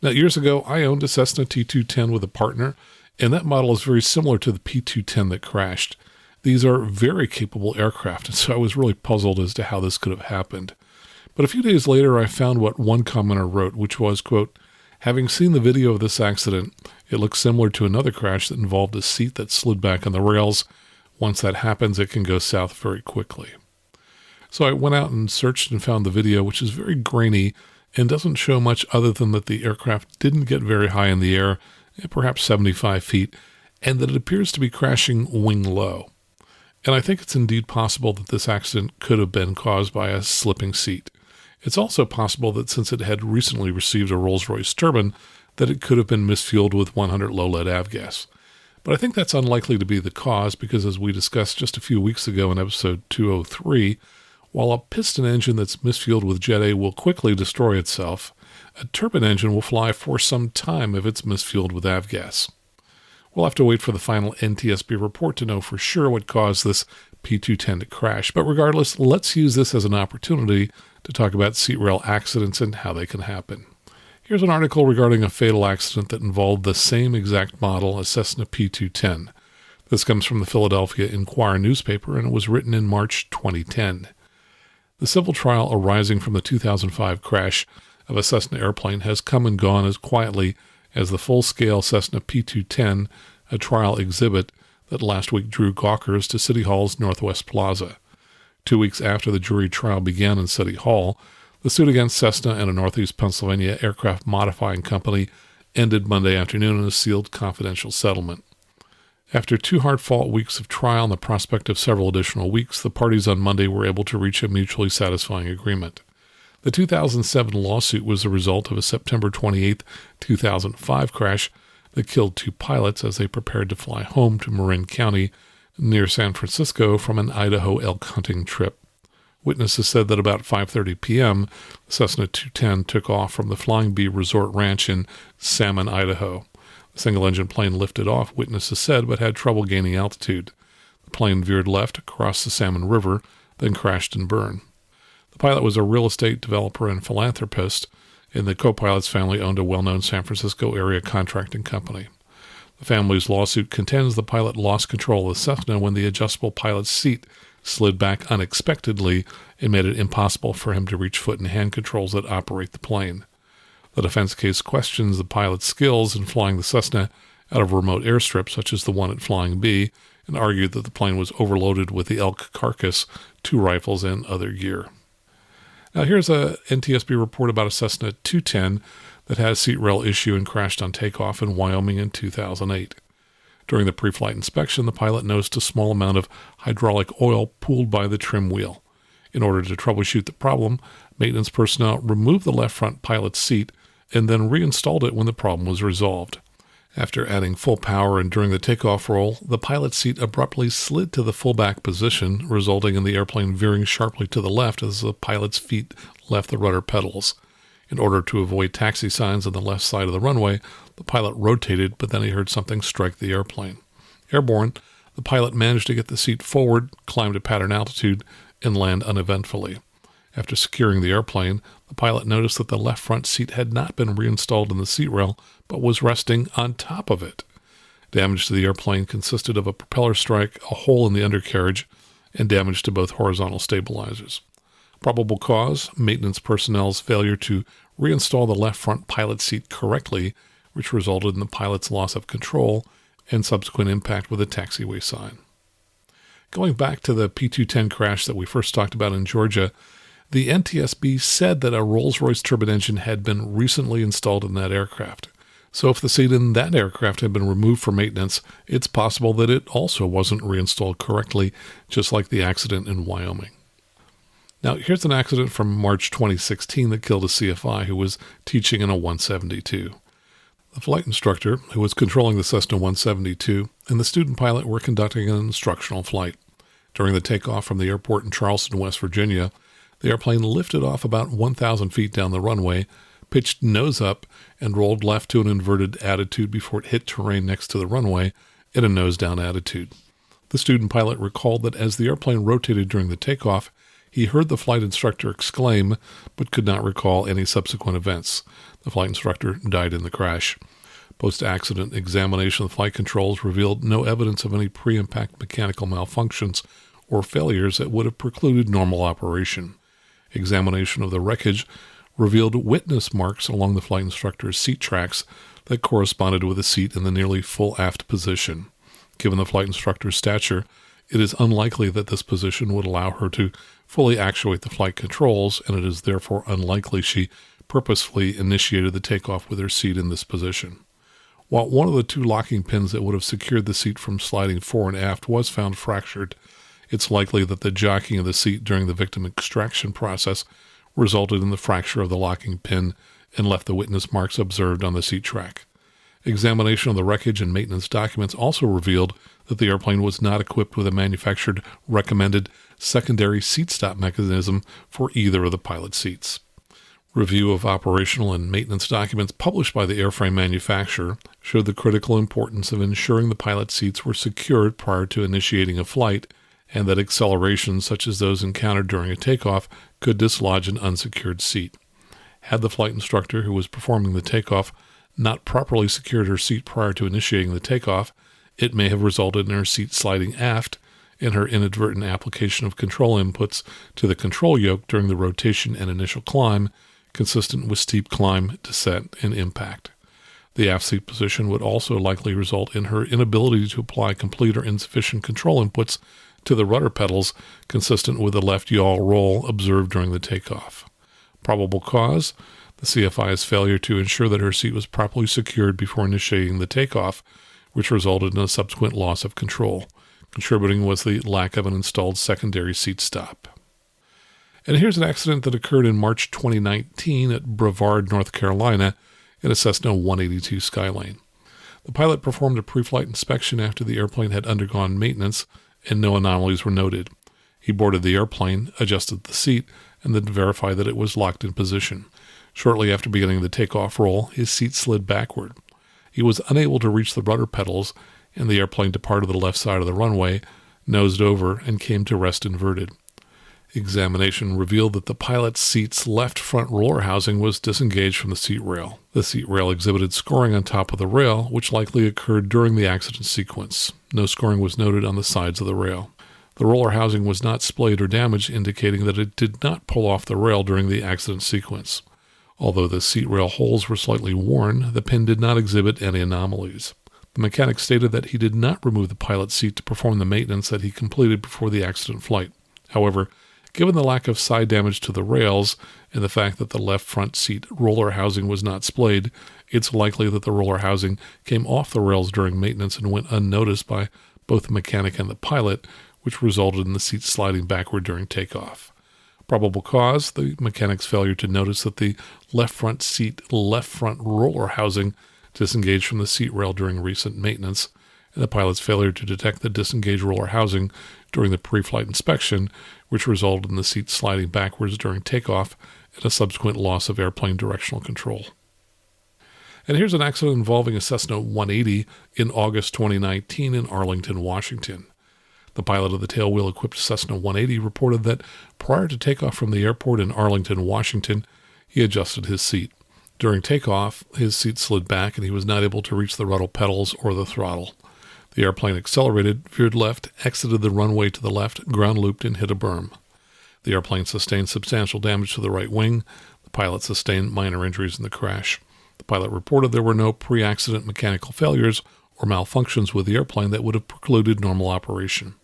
Now, years ago, I owned a Cessna T210 with a partner, and that model is very similar to the P210 that crashed. These are very capable aircraft, and so I was really puzzled as to how this could have happened. But a few days later, I found what one commenter wrote, which was, quote, "Having seen the video of this accident, it looks similar to another crash that involved a seat that slid back on the rails. Once that happens, it can go south very quickly." So I went out and searched and found the video, which is very grainy and doesn't show much other than that the aircraft didn't get very high in the air, perhaps 75 feet, and that it appears to be crashing wing low. And I think it's indeed possible that this accident could have been caused by a slipping seat. It's also possible that since it had recently received a Rolls-Royce turbine, that it could have been misfueled with 100 low-lead avgas. But I think that's unlikely to be the cause because, as we discussed just a few weeks ago in episode 203, while a piston engine that's misfueled with Jet A will quickly destroy itself, a turbine engine will fly for some time if it's misfueled with avgas. We'll have to wait for the final NTSB report to know for sure what caused this P210 to crash, but regardless, let's use this as an opportunity to talk about seat rail accidents and how they can happen. Here's an article regarding a fatal accident that involved the same exact model as Cessna P210. This comes from the Philadelphia Inquirer newspaper, and it was written in March 2010. The civil trial arising from the 2005 crash of a Cessna airplane has come and gone as quietly as the full-scale Cessna P210, a trial exhibit that last week drew gawkers to City Hall's Northwest Plaza. 2 weeks after the jury trial began in City Hall, the suit against Cessna and a Northeast Pennsylvania aircraft modifying company ended Monday afternoon in a sealed confidential settlement. After 2 hard-fought weeks of trial and the prospect of several additional weeks, the parties on Monday were able to reach a mutually satisfying agreement. The 2007 lawsuit was the result of a September 28, 2005 crash that killed 2 pilots as they prepared to fly home to Marin County near San Francisco from an Idaho elk hunting trip. Witnesses said that about 5:30 p.m., the Cessna 210 took off from the Flying Bee Resort Ranch in Salmon, Idaho. The single-engine plane lifted off, witnesses said, but had trouble gaining altitude. The plane veered left across the Salmon River, then crashed and burned. The pilot was a real estate developer and philanthropist, and the co-pilot's family owned a well-known San Francisco area contracting company. The family's lawsuit contends the pilot lost control of the Cessna when the adjustable pilot's seat slid back unexpectedly and made it impossible for him to reach foot and hand controls that operate the plane. The defense case questions the pilot's skills in flying the Cessna out of a remote airstrip such as the one at Flying Bee, and argued that the plane was overloaded with the elk carcass, 2 rifles, and other gear. Now here's a NTSB report about a Cessna 210 that had a seat rail issue and crashed on takeoff in Wyoming in 2008. During the pre-flight inspection, the pilot noticed a small amount of hydraulic oil pooled by the trim wheel. In order to troubleshoot the problem, maintenance personnel removed the left front pilot's seat and then reinstalled it when the problem was resolved. After adding full power and during the takeoff roll, the pilot's seat abruptly slid to the full back position, resulting in the airplane veering sharply to the left as the pilot's feet left the rudder pedals. In order to avoid taxi signs on the left side of the runway, the pilot rotated, but then he heard something strike the airplane. Airborne, the pilot managed to get the seat forward, climb to pattern altitude, and land uneventfully. After securing the airplane, the pilot noticed that the left front seat had not been reinstalled in the seat rail, but was resting on top of it. Damage to the airplane consisted of a propeller strike, a hole in the undercarriage, and damage to both horizontal stabilizers. Probable cause: maintenance personnel's failure to reinstall the left front pilot seat correctly, which resulted in the pilot's loss of control and subsequent impact with a taxiway sign. Going back to the P210 crash that we first talked about in Georgia, the NTSB said that a Rolls-Royce turbine engine had been recently installed in that aircraft. So if the seat in that aircraft had been removed for maintenance, it's possible that it also wasn't reinstalled correctly, just like the accident in Wyoming. Now, here's an accident from March 2016 that killed a CFI who was teaching in a 172. The flight instructor, who was controlling the Cessna 172, and the student pilot were conducting an instructional flight. During the takeoff from the airport in Charleston, West Virginia, the airplane lifted off about 1,000 feet down the runway, pitched nose up, and rolled left to an inverted attitude before it hit terrain next to the runway in a nose-down attitude. The student pilot recalled that as the airplane rotated during the takeoff, he heard the flight instructor exclaim, but could not recall any subsequent events. The flight instructor died in the crash. Post-accident examination of the flight controls revealed no evidence of any pre-impact mechanical malfunctions or failures that would have precluded normal operation. Examination of the wreckage revealed witness marks along the flight instructor's seat tracks that corresponded with a seat in the nearly full aft position. Given the flight instructor's stature, it is unlikely that this position would allow her to fully actuate the flight controls, and it is therefore unlikely she purposefully initiated the takeoff with her seat in this position. While one of the two locking pins that would have secured the seat from sliding fore and aft was found fractured, it's likely that the jocking of the seat during the victim extraction process resulted in the fracture of the locking pin and left the witness marks observed on the seat track. Examination of the wreckage and maintenance documents also revealed that the airplane was not equipped with a manufactured recommended secondary seat stop mechanism for either of the pilot seats. Review of operational and maintenance documents published by the airframe manufacturer showed the critical importance of ensuring the pilot seats were secured prior to initiating a flight, and that accelerations such as those encountered during a takeoff could dislodge an unsecured seat. Had the flight instructor who was performing the takeoff not properly secured her seat prior to initiating the takeoff, it may have resulted in her seat sliding aft and her inadvertent application of control inputs to the control yoke during the rotation and initial climb, consistent with steep climb, descent, and impact. The aft seat position would also likely result in her inability to apply complete or insufficient control inputs to the rudder pedals, consistent with the left yaw roll observed during the takeoff. Probable cause: the CFI's failure to ensure that her seat was properly secured before initiating the takeoff, which resulted in a subsequent loss of control. Contributing was the lack of an installed secondary seat stop. And here's an accident that occurred in March 2019 at Brevard, North Carolina, in a Cessna 182 Skylane. The pilot performed a pre-flight inspection after the airplane had undergone maintenance, and no anomalies were noted. He boarded the airplane, adjusted the seat, and then verified that it was locked in position. Shortly after beginning the takeoff roll, his seat slid backward. He was unable to reach the rudder pedals, and the airplane departed the left side of the runway, nosed over, and came to rest inverted. Examination revealed that the pilot's seat's left front roller housing was disengaged from the seat rail. The seat rail exhibited scoring on top of the rail, which likely occurred during the accident sequence. No scoring was noted on the sides of the rail. The roller housing was not splayed or damaged, indicating that it did not pull off the rail during the accident sequence. Although the seat rail holes were slightly worn, the pin did not exhibit any anomalies. The mechanic stated that he did not remove the pilot's seat to perform the maintenance that he completed before the accident flight. However, given the lack of side damage to the rails and the fact that the left front seat roller housing was not splayed, it's likely that the roller housing came off the rails during maintenance and went unnoticed by both the mechanic and the pilot, which resulted in the seat sliding backward during takeoff. Probable cause: the mechanic's failure to notice that the left front seat left front roller housing disengaged from the seat rail during recent maintenance, and the pilot's failure to detect the disengaged roller housing during the pre-flight inspection, which resulted in the seat sliding backwards during takeoff and a subsequent loss of airplane directional control. And here's an accident involving a Cessna 180 in August 2019 in Arlington, Washington. The pilot of the tailwheel-equipped Cessna 180 reported that prior to takeoff from the airport in Arlington, Washington, he adjusted his seat. During takeoff, his seat slid back and he was not able to reach the rudder pedals or the throttle. The airplane accelerated, veered left, exited the runway to the left, ground looped, and hit a berm. The airplane sustained substantial damage to the right wing. The pilot sustained minor injuries in the crash. The pilot reported there were no pre-accident mechanical failures or malfunctions with the airplane that would have precluded normal operation.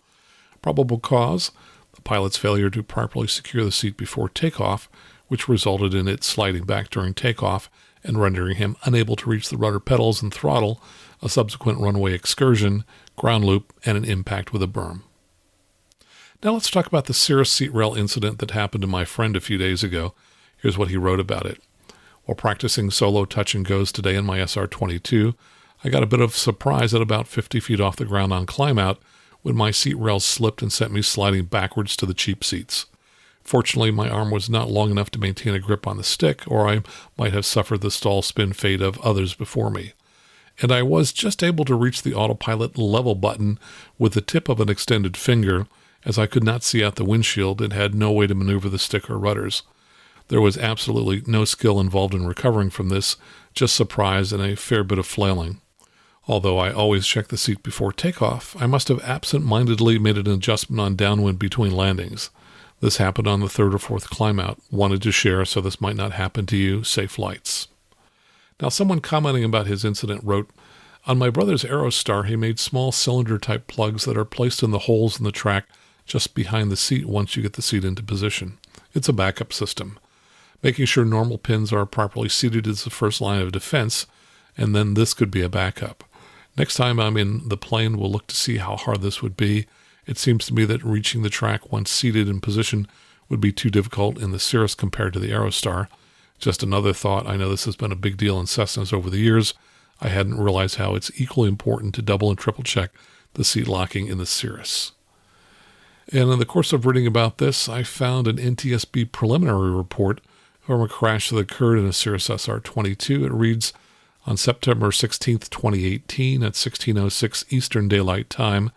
Probable cause: the pilot's failure to properly secure the seat before takeoff, which resulted in it sliding back during takeoff and rendering him unable to reach the rudder pedals and throttle, a subsequent runway excursion, ground loop, and an impact with a berm. Now let's talk about the Cirrus seat rail incident that happened to my friend a few days ago. Here's what he wrote about it. While practicing solo touch and goes today in my SR22, I got a bit of surprise at about 50 feet off the ground on climb out when my seat rails slipped and sent me sliding backwards to the cheap seats. Fortunately, my arm was not long enough to maintain a grip on the stick, or I might have suffered the stall spin fate of others before me. And I was just able to reach the Autopilot level button with the tip of an extended finger, as I could not see out the windshield and had no way to maneuver the stick or rudders. There was absolutely no skill involved in recovering from this, just surprise and a fair bit of flailing. Although I always check the seat before takeoff, I must have absent-mindedly made an adjustment on downwind between landings. This happened on the third or fourth climb out. Wanted to share so this might not happen to you. Safe flights. Now, someone commenting about his incident wrote, "On my brother's Aerostar, he made small cylinder-type plugs that are placed in the holes in the track just behind the seat once you get the seat into position. It's a backup system. Making sure normal pins are properly seated is the first line of defense, and then this could be a backup. Next time I'm in the plane, we'll look to see how hard this would be. It seems to me that reaching the track once seated in position would be too difficult in the Cirrus compared to the Aerostar. Just another thought. I know this has been a big deal in Cessnas over the years. I hadn't realized how it's equally important to double and triple check the seat locking in the Cirrus." And in the course of reading about this, I found an NTSB preliminary report from a crash that occurred in a Cirrus SR22. It reads, on September 16, 2018, at 16:06 Eastern Daylight Time,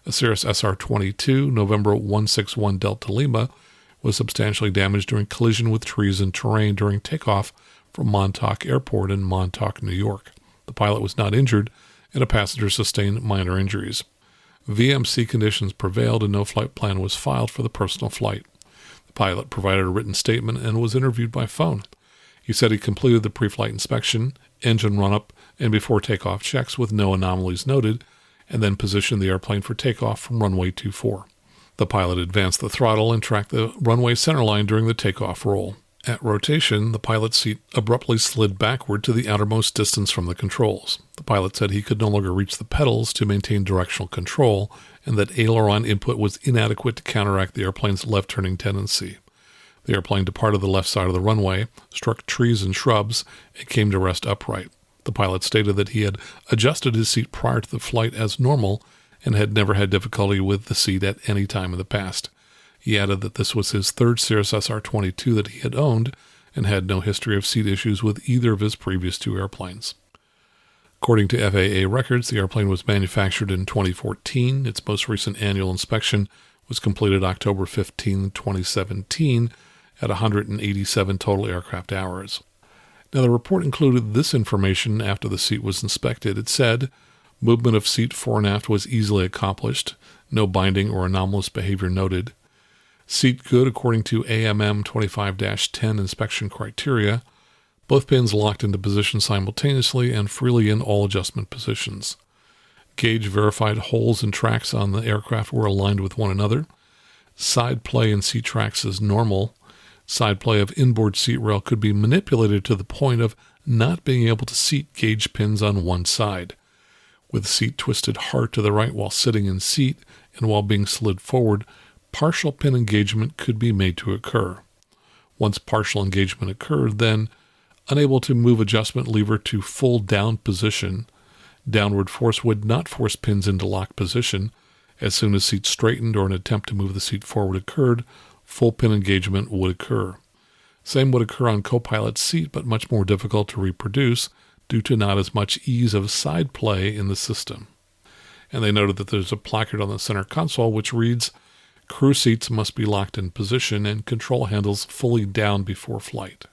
a Cirrus SR22, November 161 Delta Lima, was substantially damaged during collision with trees and terrain during takeoff from Montauk Airport in Montauk, New York. The pilot was not injured, and a passenger sustained minor injuries. VMC conditions prevailed, and no flight plan was filed for the personal flight. The pilot provided a written statement and was interviewed by phone. He said he completed the pre-flight inspection, engine run-up, and before takeoff checks with no anomalies noted, and then positioned the airplane for takeoff from runway 24. The pilot advanced the throttle and tracked the runway centerline during the takeoff roll. At rotation, the pilot's seat abruptly slid backward to the outermost distance from the controls. The pilot said he could no longer reach the pedals to maintain directional control, and that aileron input was inadequate to counteract the airplane's left-turning tendency. The airplane departed the left side of the runway, struck trees and shrubs, and came to rest upright. The pilot stated that he had adjusted his seat prior to the flight as normal and had never had difficulty with the seat at any time in the past. He added that this was his third Cirrus SR22 that he had owned and had no history of seat issues with either of his previous two airplanes. According to FAA records, the airplane was manufactured in 2014. Its most recent annual inspection was completed October 15, 2017, at 187 total aircraft hours. Now, the report included this information after the seat was inspected. It said, movement of seat fore and aft was easily accomplished. No binding or anomalous behavior noted. Seat good according to AMM 25-10 inspection criteria. Both pins locked into position simultaneously and freely in all adjustment positions. Gauge verified holes and tracks on the aircraft were aligned with one another. Side play in seat tracks is normal. Side play of inboard seat rail could be manipulated to the point of not being able to seat gauge pins on one side. With seat twisted hard to the right while sitting in seat and while being slid forward, partial pin engagement could be made to occur. Once partial engagement occurred, then Unable to move adjustment lever to full down position, downward force would not force pins into lock position. As soon as seat straightened or an attempt to move the seat forward occurred, full pin engagement would occur. Same would occur on co-pilot's seat, but much more difficult to reproduce due to not as much ease of side play in the system. And they noted that there's a placard on the center console which reads, "Crew seats must be locked in position and control handles fully down before flight."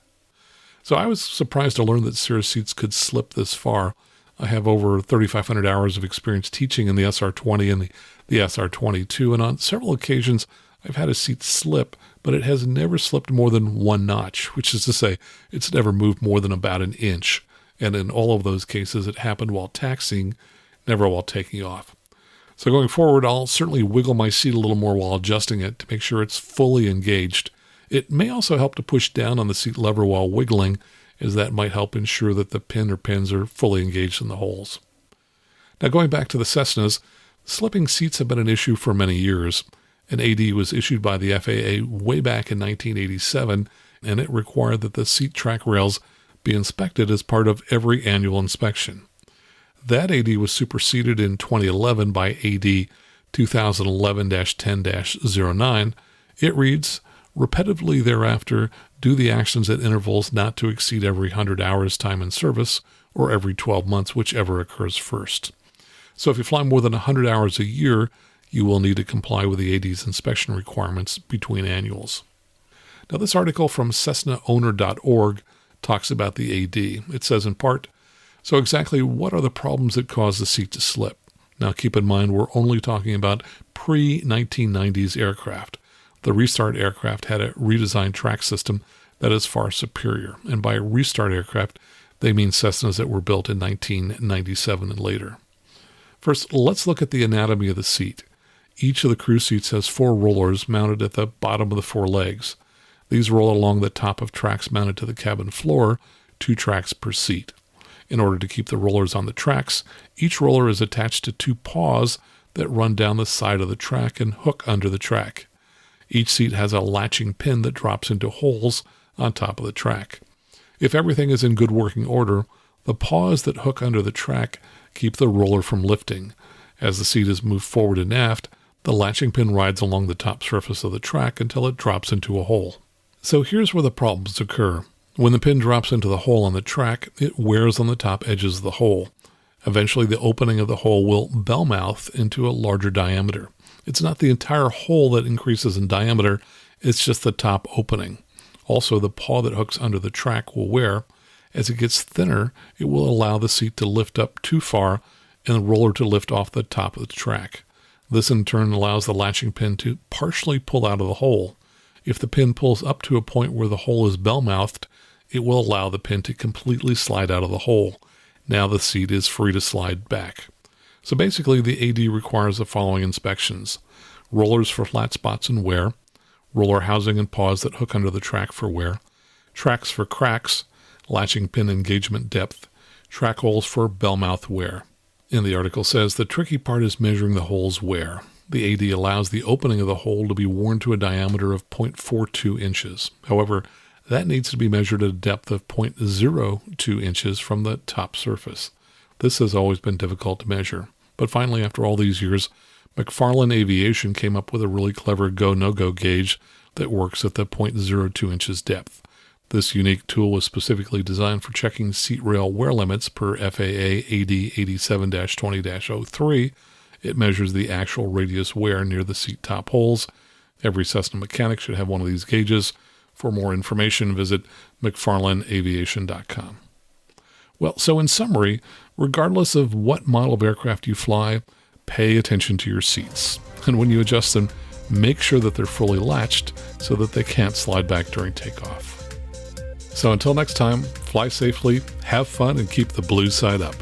So I was surprised to learn that Cirrus seats could slip this far. I have over 3,500 hours of experience teaching in the SR20 and the SR22, and on several occasions I've had a seat slip, but it has never slipped more than 1 notch, which is to say it's never moved more than about an inch. And in all of those cases, it happened while taxiing, never while taking off. So going forward, I'll certainly wiggle my seat a little more while adjusting it to make sure it's fully engaged. It may also help to push down on the seat lever while wiggling, as that might help ensure that the pin or pins are fully engaged in the holes. Now going back to the Cessnas, slipping seats have been an issue for many years. An AD was issued by the FAA way back in 1987, and it required that the seat track rails be inspected as part of every annual inspection. That AD was superseded in 2011 by AD 2011-10-09. It reads, "Repetitively thereafter, do the actions at intervals not to exceed every 100 hours time in service or every 12 months, whichever occurs first." So if you fly more than 100 hours a year, you will need to comply with the AD's inspection requirements between annuals. Now this article from CessnaOwner.org talks about the AD. It says in part, "So exactly what are the problems that cause the seat to slip?" Now keep in mind we're only talking about pre-1990s aircraft. The restart aircraft had a redesigned track system that is far superior. And by restart aircraft, they mean Cessnas that were built in 1997 and later. First, let's look at the anatomy of the seat. Each of the crew seats has 4 rollers mounted at the bottom of the 4 legs. These roll along the top of tracks mounted to the cabin floor, 2 tracks per seat. In order to keep the rollers on the tracks, each roller is attached to 2 paws that run down the side of the track and hook under the track. Each seat has a latching pin that drops into holes on top of the track. If everything is in good working order, the paws that hook under the track keep the roller from lifting. As the seat is moved forward and aft, the latching pin rides along the top surface of the track until it drops into a hole. So here's where the problems occur. When the pin drops into the hole on the track, it wears on the top edges of the hole. Eventually, the opening of the hole will bell mouth into a larger diameter. It's not the entire hole that increases in diameter, it's just the top opening. Also, the paw that hooks under the track will wear. As it gets thinner, it will allow the seat to lift up too far and the roller to lift off the top of the track. This in turn allows the latching pin to partially pull out of the hole. If the pin pulls up to a point where the hole is bell-mouthed, it will allow the pin to completely slide out of the hole. Now the seat is free to slide back. So basically, the AD requires the following inspections: rollers for flat spots and wear, roller housing and paws that hook under the track for wear, tracks for cracks, latching pin engagement depth, track holes for bell mouth wear. And the article says the tricky part is measuring the hole's wear. The AD allows the opening of the hole to be worn to a diameter of 0.42 inches. However, that needs to be measured at a depth of 0.02 inches from the top surface. This has always been difficult to measure. But finally, after all these years, McFarlane Aviation came up with a really clever go-no-go gauge that works at the 0.02 inches depth. This unique tool was specifically designed for checking seat rail wear limits per FAA AD 87-20-03. It measures the actual radius wear near the seat top holes. Every Cessna mechanic should have one of these gauges. For more information, visit McFarlaneAviation.com. Well, so in summary, regardless of what model of aircraft you fly, pay attention to your seats. And when you adjust them, make sure that they're fully latched so that they can't slide back during takeoff. So until next time, fly safely, have fun, and keep the blue side up.